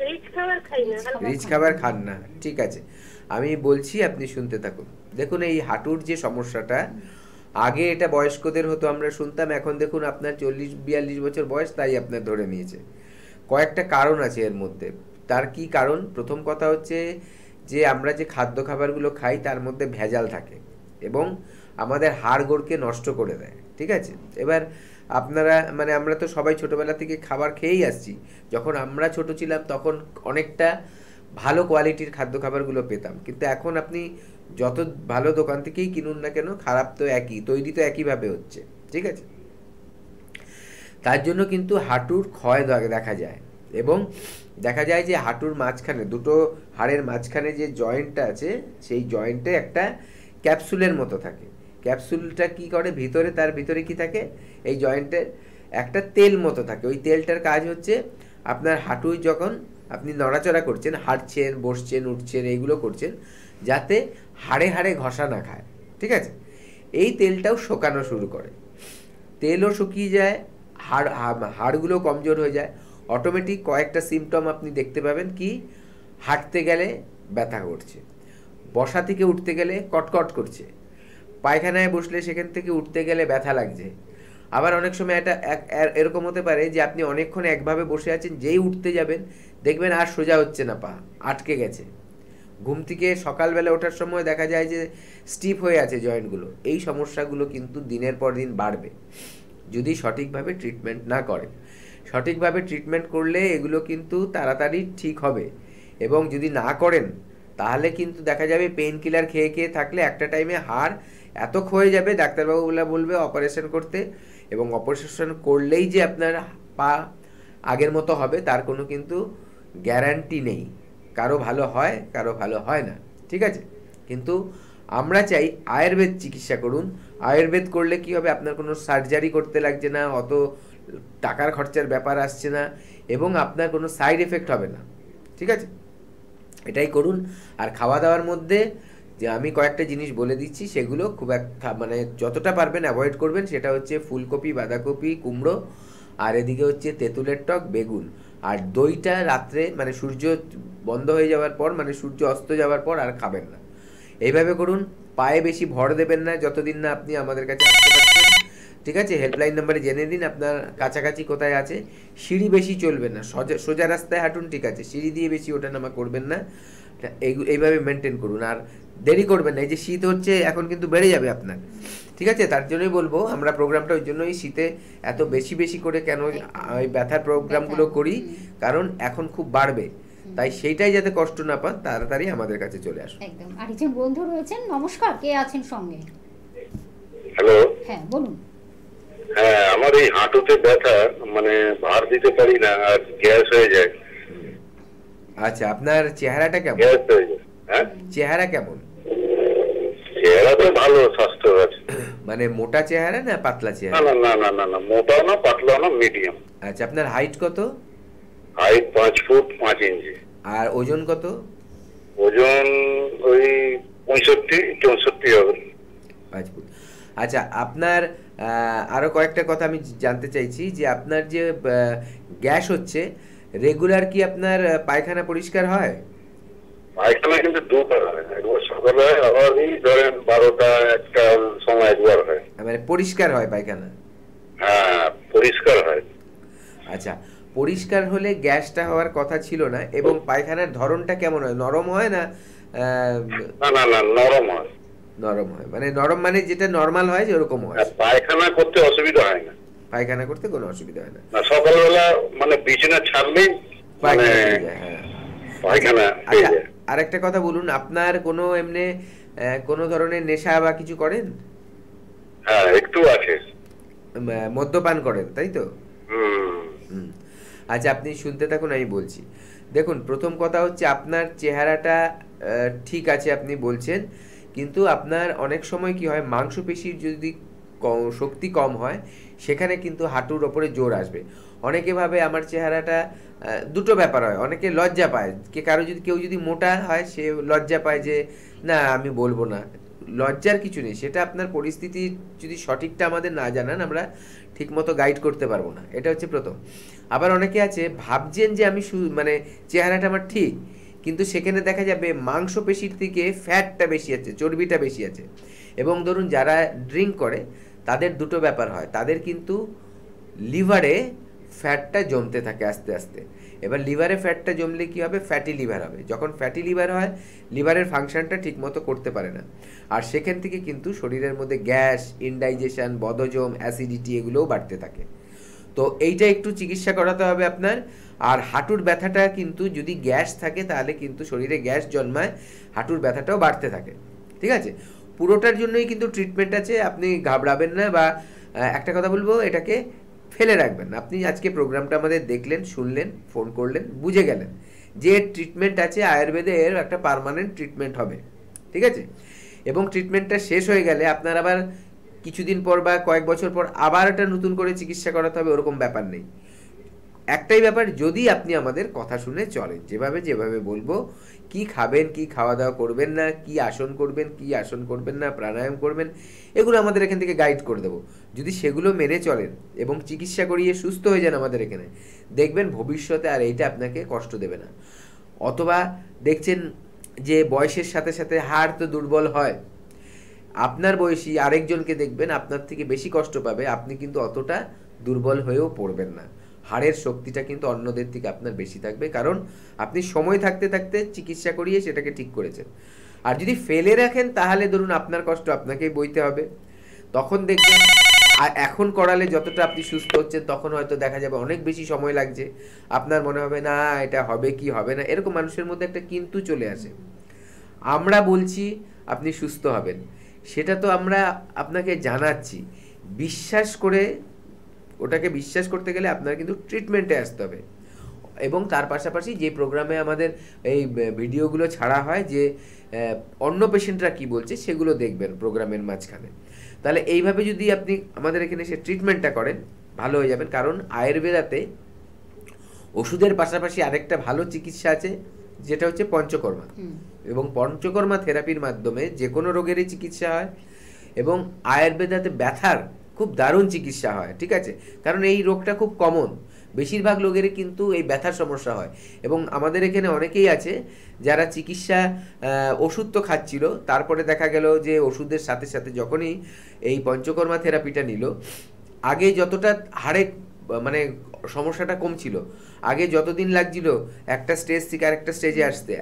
রিচ খাবার খাই না। রিচ খাবার খান না, ঠিক আছে। আমি বলছি, আপনি শুনতে থাকুন। দেখুন, এই হাঁটুর যে সমস্যাটা, আগে এটা বয়স্কদের হতো, আমরা শুনতাম। এখন দেখুন আপনার 40-42 বছর বয়স, তাই আপনার ধরে নিয়েছে। কয়েকটা কারণ আছে এর মধ্যে। তার কি কারণ? প্রথম কথা হচ্ছে যে আমরা যে খাদ্য খাবারগুলো খাই তার মধ্যে ভেজাল থাকে এবং আমাদের হাড়গোড়কে নষ্ট করে দেয়, ঠিক আছে। এবার আপনারা মানে আমরা তো সবাই ছোটোবেলা থেকে খাবার খেয়েই আসছি। যখন আমরা ছোট ছিলাম তখন অনেকটা ভালো কোয়ালিটির খাদ্য খাবারগুলো পেতাম, কিন্তু এখন আপনি যত ভালো দোকান থেকেই কিনুন না কেন, খারাপ তো একই, তৈরি তো একইভাবে হচ্ছে, ঠিক আছে। তার জন্য কিন্তু হাঁটুর ক্ষয় দেখা যায় এবং দেখা যায় যে হাঁটুর মাঝখানে, দুটো হাড়ের মাঝখানে যে জয়েন্টটা আছে, সেই জয়েন্টে একটা ক্যাপসুলের মতো থাকে। ক্যাপসুলটা কি করে, ভিতরে, তার ভিতরে কি থাকে, এই জয়েন্টের একটা তেল মতো থাকে। ওই তেলটার কাজ হচ্ছে আপনার হাঁটুই যখন আপনি নড়াচড়া করছেন, হাঁটছেন, বসছেন, উঠছেন, এইগুলো করছেন, যাতে হাড়ে হাড়ে ঘষা না খায়, ঠিক আছে। এই তেলটাও শোকানো শুরু করে, তেলও শুকিয়ে যায়, হাড়গুলো কমজোর হয়ে যায়। অটোমেটিক কয়েকটা সিমটম আপনি দেখতে পাবেন। কি? হাঁটতে গেলে ব্যথা করছে, বসা থেকে উঠতে গেলে কটকট করছে, পায়খানায় বসলে সেখান থেকে উঠতে গেলে ব্যথা লাগছে। আবার অনেক সময় এটা এরকম হতে পারে যে আপনি অনেকক্ষণ একভাবে বসে আছেন, যেই উঠতে যাবেন দেখবেন আর সোজা হচ্ছে না, পা আটকে গেছে। ঘুম থেকে সকালবেলা ওঠার সময় দেখা যায় যে স্টিফ হয়ে আছে জয়েন্টগুলো। এই সমস্যাগুলো কিন্তু দিনের পর দিন বাড়বে যদি সঠিকভাবে ট্রিটমেন্ট না করেন। সঠিকভাবে ট্রিটমেন্ট করলে এগুলো কিন্তু তাড়াতাড়ি ঠিক হবে, এবং যদি না করেন তাহলে কিন্তু দেখা যাবে পেইন কিলার খেয়ে খেয়ে থাকলে একটা টাইমে হাড় এত ক্ষয়ে যাবে, ডাক্তারবাবুরা বলবে অপারেশন করতে, এবং অপারেশন করলেই যে আপনার পা আগের মতো হবে তার কোনো কিন্তু গ্যারান্টি নেই। কারো ভালো হয়, কারো ভালো হয় না, ঠিক আছে। কিন্তু আমরা চাই আয়ুর্বেদ চিকিৎসা করুন। আয়ুর্বেদ করলে কি হবে, আপনার কোনো সার্জারি করতে লাগছে না, অত টাকার খরচার ব্যাপার আসছে না, এবং আপনার কোনো সাইড এফেক্ট হবে না, ঠিক আছে। এটাই করুন। আর খাওয়া দাওয়ার মধ্যে যে আমি কয়েকটা জিনিস বলে দিচ্ছি, সেগুলো খুব একটা মানে যতটা পারবেন অ্যাভয়েড করবেন। সেটা হচ্ছে ফুলকপি, বাঁধাকপি, কুমড়ো, আর এদিকে হচ্ছে তেঁতুলের টক, বেগুন, আর দইটা রাত্রে মানে সূর্য বন্ধ হয়ে যাওয়ার পর, মানে সূর্য অস্ত যাওয়ার পর আর খাবেন না। এইভাবে করুন। পায়ে বেশি ভর দেবেন না যতদিন না আপনি আমাদের কাছে আসতে পারছেন, ঠিক আছে। হেল্পলাইন নাম্বারে জেনে দিন আপনার কাছাকাছি কোথায় আছে। সিঁড়ি বেশি চলবেন না, সোজা রাস্তায় হাঁটুন, ঠিক আছে। সিঁড়ি দিয়ে বেশি ওঠা নামা করবেন না, এইভাবে মেনটেন করুন। আর দেরি করবেন না, এই যে শীত হচ্ছে এখন কিন্তু বেড়ে যাবে আপনার, ঠিক আছে। তার জন্যই বলবো আমরা প্রোগ্রামটা ওই জন্যই শীতে এত বেশি বেশি করে কেন ওই ব্যথার প্রোগ্রামগুলো করি, কারণ এখন খুব বাড়বে, তাই সেইটাই যাতে কষ্ট না পান তাড়াতাড়ি আমাদের কাছে চলে আসুন। একদম। আর একজন বন্ধু রয়েছেন, নমস্কার, কে আছেন সঙ্গে? হ্যালো। হ্যাঁ, বলুন। হ্যাঁ, আমার এই হাঁটুতে ব্যথা, মানে ভার দিতে পারি না আর গ্যাস হয়ে যায়। আচ্ছা, আপনার চেহারাটা কেমন? গ্যাস হয়ে যায়। হ্যাঁ, চেহারা কেমন? চেহারা তো ভালো, স্বাস্থ্য আছে। মানে মোটা চেহারা না পাতলা চেহারা? না না না না না, মোটাও না পাতলাও না, মিডিয়াম। আচ্ছা, আপনার হাইট কত? হাইট 5 ফুট 5 ইঞ্চি। আর ওজন কত? ওজন ওই 65-64 হবে। 5 ফুট। আচ্ছা, আপনার আরো কয়েকটা কথা আমি জানতে চাইছি যে আপনার যে গ্যাস হচ্ছে, রেগুলার কি আপনার পায়খানা পরিষ্কার হয়? পায়খানা কিন্তু দুবার হয়, একবার সকালে হয়, আবার এই ধরেন 12টা 1টা সময় একবার হয়। মানে পরিষ্কার হয় পায়খানা? হ্যাঁ, পরিষ্কার হয়। আচ্ছা, পরিষ্কার হলে গ্যাসটা হওয়ার কথা ছিল না। এবং পায়খানার ধরনটা কেমন হয়, নরম হয় না? না না না, নরম হয়। নরম হয় মানে নরম মানে যেটা নরমাল হয় যেরকম হয়। পায়খানা করতে অসুবিধা হয় না। পায়খানা করতে কোনো অসুবিধা হয় না। সকালবেলা মানে বিছানা ছাড়লেই পায়খানা। আচ্ছা, আরেকটা কথা বলুন, আপনার কোনো এমনি কোনো ধরনের নেশা বা কিছু করেন? হ্যাঁ, একটু আছে। মদ্যপান করেন, তাই তো? আচ্ছা, আপনি শুনতে থাকুন, আমি বলছি। দেখুন, প্রথম কথা হচ্ছে আপনার চেহারাটা ঠিক আছে আপনি বলছেন, কিন্তু আপনার অনেক সময় কি হয়, মাংসপেশির যদি শক্তি কম হয় সেখানে কিন্তু হাঁটুর ওপরে জোর আসবে। অনেকে ভাবে আমার চেহারাটা, দুটো ব্যাপার হয়, অনেকে লজ্জা পায়, কেউ যদি মোটা হয় সে লজ্জা পায় যে না আমি বলবো না। লজ্জার কিছু নেই, সেটা আপনার পরিস্থিতি যদি সঠিকটা আমাদের না জানান আমরা ঠিকমতো গাইড করতে পারবো না, এটা হচ্ছে প্রথম। আবার অনেকে আছে ভাবছেন যে আমি মানে চেহারাটা আমার ঠিক, কিন্তু সেখানে দেখা যাবে মাংসপেশির থেকে ফ্যাটটা বেশি আছে, চর্বিটা বেশি আছে। এবং ধরুন যারা ড্রিঙ্ক করে তাদের দুটো ব্যাপার হয়, তাদের কিন্তু লিভারে ফ্যাটটা জমতে থাকে আস্তে আস্তে। এবার লিভারে ফ্যাটটা জমলে কী হবে, ফ্যাটি লিভার হবে। যখন ফ্যাটি লিভার হয়, লিভারের ফাংশনটা ঠিকমতো করতে পারে না, আর সেখান থেকে কিন্তু শরীরের মধ্যে গ্যাস, ইনডাইজেশন, বদহজম, অ্যাসিডিটি এগুলোও বাড়তে থাকে। তো এইটা একটু চিকিৎসা করাতে হবে আপনার। আর হাঁটুর ব্যথাটা কিন্তু যদি গ্যাস থাকে তাহলে কিন্তু শরীরে গ্যাস জন্মায়, হাঁটুর ব্যথাটাও বাড়তে থাকে, ঠিক আছে? পুরোটার জন্যই কিন্তু ট্রিটমেন্ট আছে, আপনি ঘাবড়াবেন না। বা একটা কথা বলবো, এটাকে ফেলে রাখবেন না। আপনি আজকে প্রোগ্রামটা আমাদের দেখলেন, শুনলেন, ফোন করলেন, বুঝে গেলেন যে ট্রিটমেন্ট আছে, আয়ুর্বেদের একটা পার্মানেন্ট ট্রিটমেন্ট হবে, ঠিক আছে? এবং ট্রিটমেন্টটা শেষ হয়ে গেলে আপনার আবার কিছুদিন পর বা কয়েক বছর পর আবার একটা নতুন করে চিকিৎসা করাতে হবে, ওরকম ব্যাপার নেই। একটাই ব্যাপার, যদি আপনি আমাদের কথা শুনে চলেন, যেভাবে বলবো, কি খাবেন, কি খাওয়া দাওয়া করবেন না, কি আসন করবেন, কি আসন করবেন না, প্রাণায়াম করবেন, এগুলো আমাদের এখান থেকে গাইড করে দেবো। যদি সেগুলো মেনে চলেন এবং চিকিৎসা করিয়ে সুস্থ হয়ে যান আমাদের এখানে, দেখবেন ভবিষ্যতে আর এইটা আপনাকে কষ্ট দেবে না। অথবা দেখছেন যে বয়সের সাথে সাথে হাড় তো দুর্বল হয়, আপনার বয়সী আরেকজনকে দেখবেন আপনার থেকে বেশি কষ্ট পাবে, আপনি কিন্তু অতটা দুর্বল হয়েও পড়বেন না। হাড়ের শক্তিটা কিন্তু অন্যদের থেকে আপনার বেশি থাকবে, কারণ আপনি সময় থাকতে থাকতে চিকিৎসা করিয়ে সেটাকে ঠিক করেছেন। আর যদি ফেলে রাখেন তাহলে ধরুন আপনার কষ্ট আপনাকেই বইতে হবে। তখন দেখবেন এখন করালে যতটা আপনি সুস্থ হচ্ছেন, তখন হয়তো দেখা যাবে অনেক বেশি সময় লাগছে, আপনার মনে হবে না এটা হবে কি হবে না, এরকম মানুষের মধ্যে একটা কিন্তু চলে আসে। আমরা বলছি আপনি সুস্থ হবেন, সেটা তো আমরা আপনাকে জানাচ্ছি, বিশ্বাস করে ওটাকে বিশ্বাস করতে গেলে আপনার কিন্তু ট্রিটমেন্টে আসতে হবে। এবং তার পাশাপাশি যে প্রোগ্রামে আমাদের এই ভিডিওগুলো ছাড়া হয়, যে অন্য পেশেন্টরা কি বলছে সেগুলো দেখবেন প্রোগ্রামের মাঝখানে। তাহলে এইভাবে যদি আপনি আমাদের এখানে এসে ট্রিটমেন্টটা করেন, ভালো হয়ে যাবেন। কারণ আয়ুর্বেদাতে ওষুধের পাশাপাশি আরেকটা ভালো চিকিৎসা আছে, যেটা হচ্ছে পঞ্চকর্মা। এবং পঞ্চকর্মা থেরাপির মাধ্যমে যে কোনো রোগেরই চিকিৎসা হয়। এবং আয়ুর্বেদাতে ব্যথার খুব দারুণ চিকিৎসা হয়, ঠিক আছে? কারণ এই রোগটা খুব কমন, বেশিরভাগ লোকেরই কিন্তু এই ব্যথার সমস্যা হয়। এবং আমাদের এখানে অনেকেই আছে যারা চিকিৎসা ওষুধ তো খাচ্ছিল, তারপরে দেখা গেল যে ওষুধের সাথে সাথে যখনই এই পঞ্চকর্মা থেরাপিটা নিল, আগে যতটা হাড়ে মানে সমস্যাটা কম ছিল, আগে যতদিন লাগছিল একটা স্টেজ থেকে আরেকটা স্টেজে আসতে,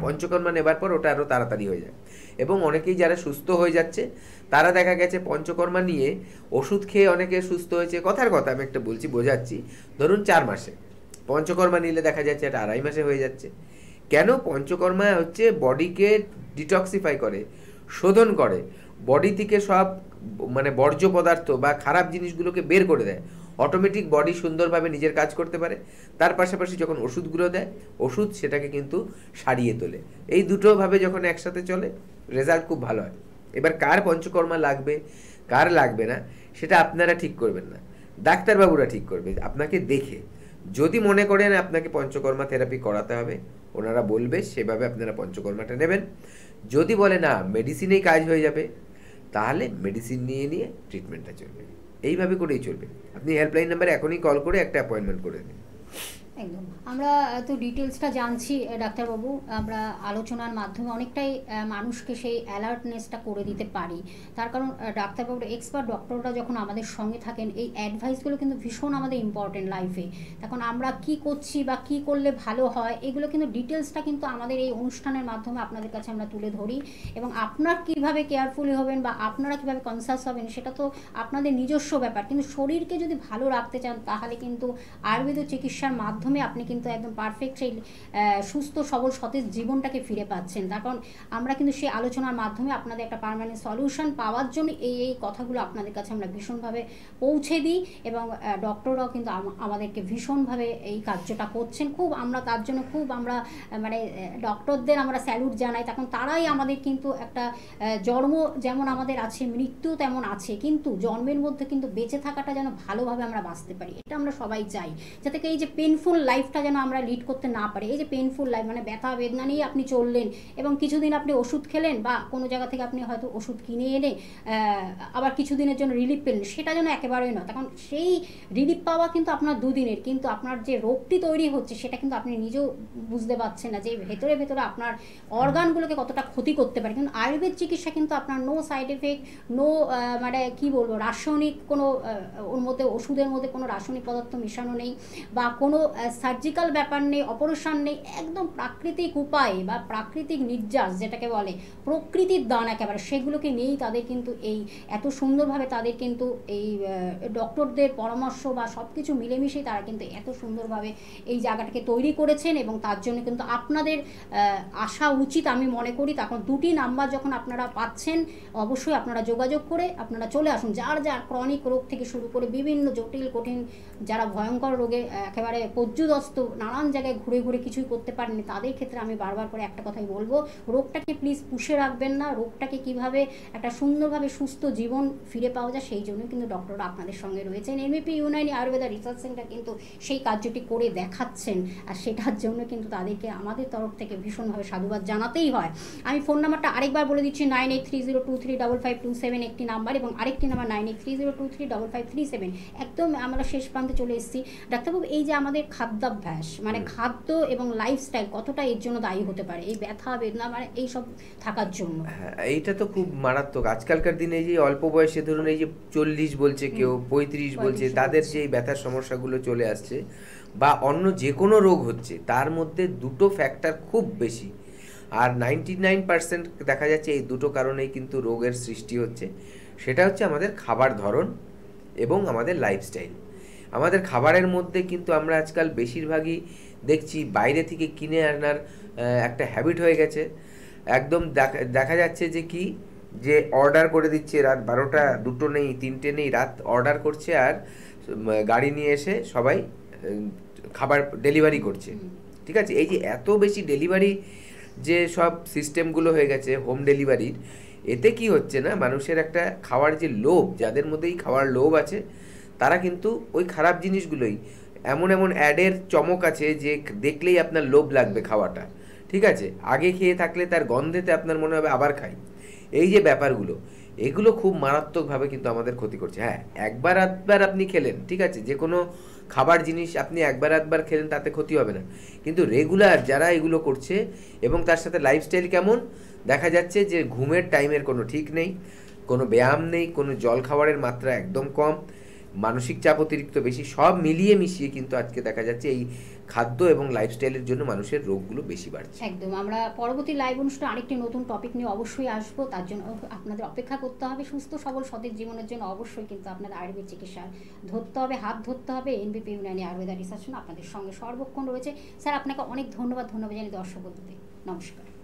পঞ্চকর্মা নেবার পর ওটা আরও তাড়াতাড়ি হয়ে যায়। এবং অনেকেই যারা সুস্থ হয়ে যাচ্ছে তারা দেখা গেছে পঞ্চকর্মা নিয়ে ওষুধ খেয়ে অনেকে সুস্থ হয়েছে। কথার কথা আমি একটা বলছি, বোঝাচ্ছি, ধরুন 4 মাসে পঞ্চকর্মা নিলে দেখা যাচ্ছে এটা 2.5 মাসে হয়ে যাচ্ছে। কেন? পঞ্চকর্মা হচ্ছে বডিকে ডিটক্সিফাই করে, শোধন করে, বডি থেকে সব মানে বর্জ্য পদার্থ বা খারাপ জিনিসগুলোকে বের করে দেয়। অটোমেটিক বডি সুন্দরভাবে নিজের কাজ করতে পারে। তার পাশাপাশি যখন ওষুধগুলো দেয়, ওষুধ সেটাকে কিন্তু সারিয়ে তোলে। এই দুটোভাবে যখন একসাথে চলে, রেজাল্ট খুব ভালো হয়। এবার কার পঞ্চকর্মা লাগবে, কার লাগবে না, সেটা আপনারা ঠিক করবেন না, ডাক্তারবাবুরা ঠিক করবে আপনাকে দেখে। যদি মনে করেন আপনাকে পঞ্চকর্মা থেরাপি করাতে হবে, ওনারা বলবে, সেভাবে আপনারা পঞ্চকর্মাটা নেবেন। যদি বলে না মেডিসিনেই কাজ হয়ে যাবে, তাহলে মেডিসিন নিয়ে ট্রিটমেন্টটা চলবে। এইভাবে করেই চলবে। আপনি হেল্পলাইন নাম্বারে এখনই কল করে একটা অ্যাপয়েন্টমেন্ট করে নিন। একদম আমরা তো ডিটেলসটা জানছি ডাক্তারবাবু, আমরা আলোচনার মাধ্যমে অনেকটাই মানুষকে সেই অ্যালার্টনেসটা করে দিতে পারি। তার কারণ ডাক্তারবাবু, এক্সপার্ট ডক্টররা যখন আমাদের সঙ্গে থাকেন, এই অ্যাডভাইসগুলো কিন্তু ভীষণ আমাদের ইম্পর্টেন্ট লাইফে। তখন আমরা কি করছি বা কি করলে ভালো হয়, এগুলো কিন্তু ডিটেলসটা কিন্তু আমাদের এই অনুষ্ঠানের মাধ্যমে আপনাদের কাছে আমরা তুলে ধরি। এবং আপনার কিভাবে কেয়ারফুলি হবেন বা আপনারা কিভাবে কনসাস হবেন সেটা তো আপনাদের নিজস্ব ব্যাপার, কিন্তু শরীরকে যদি ভালো রাখতে চান তাহলে কিন্তু আয়ুর্বেদ চিকিৎসার মাধ্যমে আপনি কিন্তু একদম পারফেক্ট সেই সুস্থ সবল সতেজ জীবনটাকে ফিরে পাচ্ছেন। তার কারণ আমরা কিন্তু সেই আলোচনার মাধ্যমে আপনাদের একটা পার্মানেন্ট সলিউশন পাওয়ার জন্য এই কথাগুলো আপনাদের কাছে আমরা ভীষণভাবে পৌঁছে দিই, এবং ডক্টররাও কিন্তু আমাদেরকে ভীষণভাবে এই কার্যটা করছেন। খুব আমরা তার জন্য খুব আমরা মানে ডক্টরদের আমরা স্যালুট জানাই। তখন তারাই আমাদের কিন্তু একটা জন্ম যেমন আমাদের আছে, মৃত্যু তেমন আছে, কিন্তু জন্মের মধ্যে কিন্তু বেঁচে থাকাটা যেন ভালোভাবে আমরা বাঁচতে পারি, এটা আমরা সবাই চাই। যাতে এই যে পেনফুল লাইফটা যেন আমরা লিড করতে না পারি। এই যে পেনফুল লাইফ মানে ব্যথা বেদনা নিয়ে আপনি চললেন এবং কিছুদিন আপনি ওষুধ খেলেন বা কোনো জায়গা থেকে আপনি হয়তো ওষুধ কিনে এনে আবার কিছুদিনের জন্য রিলিফ পেলেন, সেটা যেন একেবারেই নয়। তখন সেই রিলিফ পাওয়া কিন্তু আপনার দুদিনের, কিন্তু আপনার যে রোগটি তৈরি হচ্ছে সেটা কিন্তু আপনি নিজেও বুঝতে পারছেন না যে ভেতরে ভেতরে আপনার অর্গানগুলোকে কতটা ক্ষতি করতে পারে। কিন্তু আয়ুর্বেদ চিকিৎসা কিন্তু আপনার নো সাইড এফেক্ট, নো মানে কী বলবো, রাসায়নিক কোনো ওর মধ্যে ওষুধের মধ্যে কোনো রাসায়নিক পদার্থ মেশানো নেই বা কোনো সার্জিক্যাল ব্যাপার নেই, অপারেশন নেই, একদম প্রাকৃতিক উপায়ে বা প্রাকৃতিক নির্যাস যেটাকে বলে প্রকৃতির দান একেবারে, সেগুলোকে নিয়েই তাদের কিন্তু এই এত সুন্দরভাবে তাদের কিন্তু এই ডক্টরদের পরামর্শ বা সব কিছু মিলেমিশেই তারা কিন্তু এত সুন্দরভাবে এই জায়গাটাকে তৈরি করেছেন। এবং তার জন্য কিন্তু আপনাদের আসা উচিত আমি মনে করি। তখন দুটি নাম্বার যখন আপনারা পাচ্ছেন, অবশ্যই আপনারা যোগাযোগ করে আপনারা চলে আসুন। যার যার ক্রনিক রোগ থেকে শুরু করে বিভিন্ন জটিল কঠিন, যারা ভয়ঙ্কর রোগে একেবারে পর্যুদস্ত, নানান জায়গায় ঘুরে ঘুরে কিছুই করতে পারেনি, তাদের ক্ষেত্রে আমি বারবার করে একটা কথাই বলবো, রোগটাকে প্লিজ পুষে রাখবেন না। রোগটাকে কিভাবে একটা সুন্দরভাবে সুস্থ জীবন ফিরে পাওয়া যায় সেই জন্য কিন্তু ডক্টররা আপনাদের সঙ্গে রয়েছেন। MBP Unani Ayurveda research centre কিন্তু সেই কার্যটি করে দেখাচ্ছেন, আর সেটার জন্য কিন্তু তাদেরকে আমাদের তরফ থেকে ভীষণভাবে সাধুবাদ জানাতেই হয়। আমি ফোন নাম্বারটা আরেকবার বলে দিচ্ছি, 9830235527 একটি নাম্বার, এবং আরেকটি নাম্বার 9830235537। একদম আমরা শেষ প্রান্তে চলে এসেছি। ডাক্তারবাবু, এই যে আমাদের খাদ্যাভ্যাস মানে খাদ্য এবং লাইফস্টাইল কতটা এর জন্য দায়ী হতে পারে এই ব্যথা বেদনা মানে এইসব থাকার জন্য? হ্যাঁ, এইটা তো খুব মারাত্মক। আজকালকার দিনে এই যে অল্প বয়সে ধরুন এই যে 40 বলছে, কেউ 35 বলছে, তাদের যে এই ব্যথার সমস্যাগুলো চলে আসছে বা অন্য যে কোনো রোগ হচ্ছে, তার মধ্যে দুটো ফ্যাক্টর খুব বেশি। আর 99% দেখা যাচ্ছে এই দুটো কারণেই কিন্তু রোগের সৃষ্টি হচ্ছে। সেটা হচ্ছে আমাদের খাবার ধরন এবং আমাদের লাইফস্টাইল। আমাদের খাবারের মধ্যে কিন্তু আমরা আজকাল বেশিরভাগই দেখছি বাইরে থেকে কিনে আনার একটা হ্যাবিট হয়ে গেছে। একদম দেখা যাচ্ছে যে কি, যে অর্ডার করে দিচ্ছে রাত 12টা, 2টো নেই 3টে নেই, রাত অর্ডার করছে আর গাড়ি নিয়ে এসে সবাই খাবার ডেলিভারি করছে। ঠিক আছে, এই যে এত বেশি ডেলিভারি যে সব সিস্টেমগুলো হয়ে গেছে হোম ডেলিভারির, এতে কি হচ্ছে না, মানুষের একটা খাওয়ার যে লোভ, যাদের মধ্যেই খাওয়ার লোভ আছে তারা কিন্তু ওই খারাপ জিনিসগুলোই, এমন এমন অ্যাডের চমক আছে যে দেখলেই আপনার লোভ লাগবে খাওয়াটা। ঠিক আছে, আগে খেয়ে থাকলে তার গন্ধেতে আপনার মনে হবে আবার খাই। এই যে ব্যাপারগুলো, এগুলো খুব মারাত্মকভাবে কিন্তু আমাদের ক্ষতি করছে। হ্যাঁ, একবার আধবার আপনি খেলেন, ঠিক আছে, যে কোনো খাবার জিনিস আপনি একবার আধবার খেলেন তাতে ক্ষতি হবে না, কিন্তু রেগুলার যারা এগুলো করছে এবং তার সাথে লাইফস্টাইল কেমন, দেখা যাচ্ছে যে ঘুমের টাইমের কোনো ঠিক নেই, কোনো ব্যায়াম নেই, কোনো জল খাবারের মাত্রা একদম কম, মানসিক চাপ অতিরিক্ত বেশি, সব মিলিয়ে মিশিয়ে কিন্তু আজকে দেখা যাচ্ছে এই খাদ্য এবং লাইফস্টাইলের জন্য মানুষের রোগগুলো বেশি বাড়ছে। একদম, আমরা পরবর্তী লাইভ অনুষ্ঠানে আরেকটি নতুন টপিক নিয়ে অবশ্যই আসবো, তার জন্য আপনাদের অপেক্ষা করতে হবে। সুস্থ সবল সতেজ জীবনের জন্য অবশ্যই কিন্তু আপনাদের আয়ুর্বেদ চিকিৎসা ধরতে হবে, হাত ধরতে হবে। এনবিপি ইউনানি আয়ুর্বেদা রিসার্চ আপনাদের সঙ্গে সর্বক্ষণ রয়েছে। স্যার, আপনাকে অনেক ধন্যবাদ জানাই দর্শক বন্ধুদের। নমস্কার।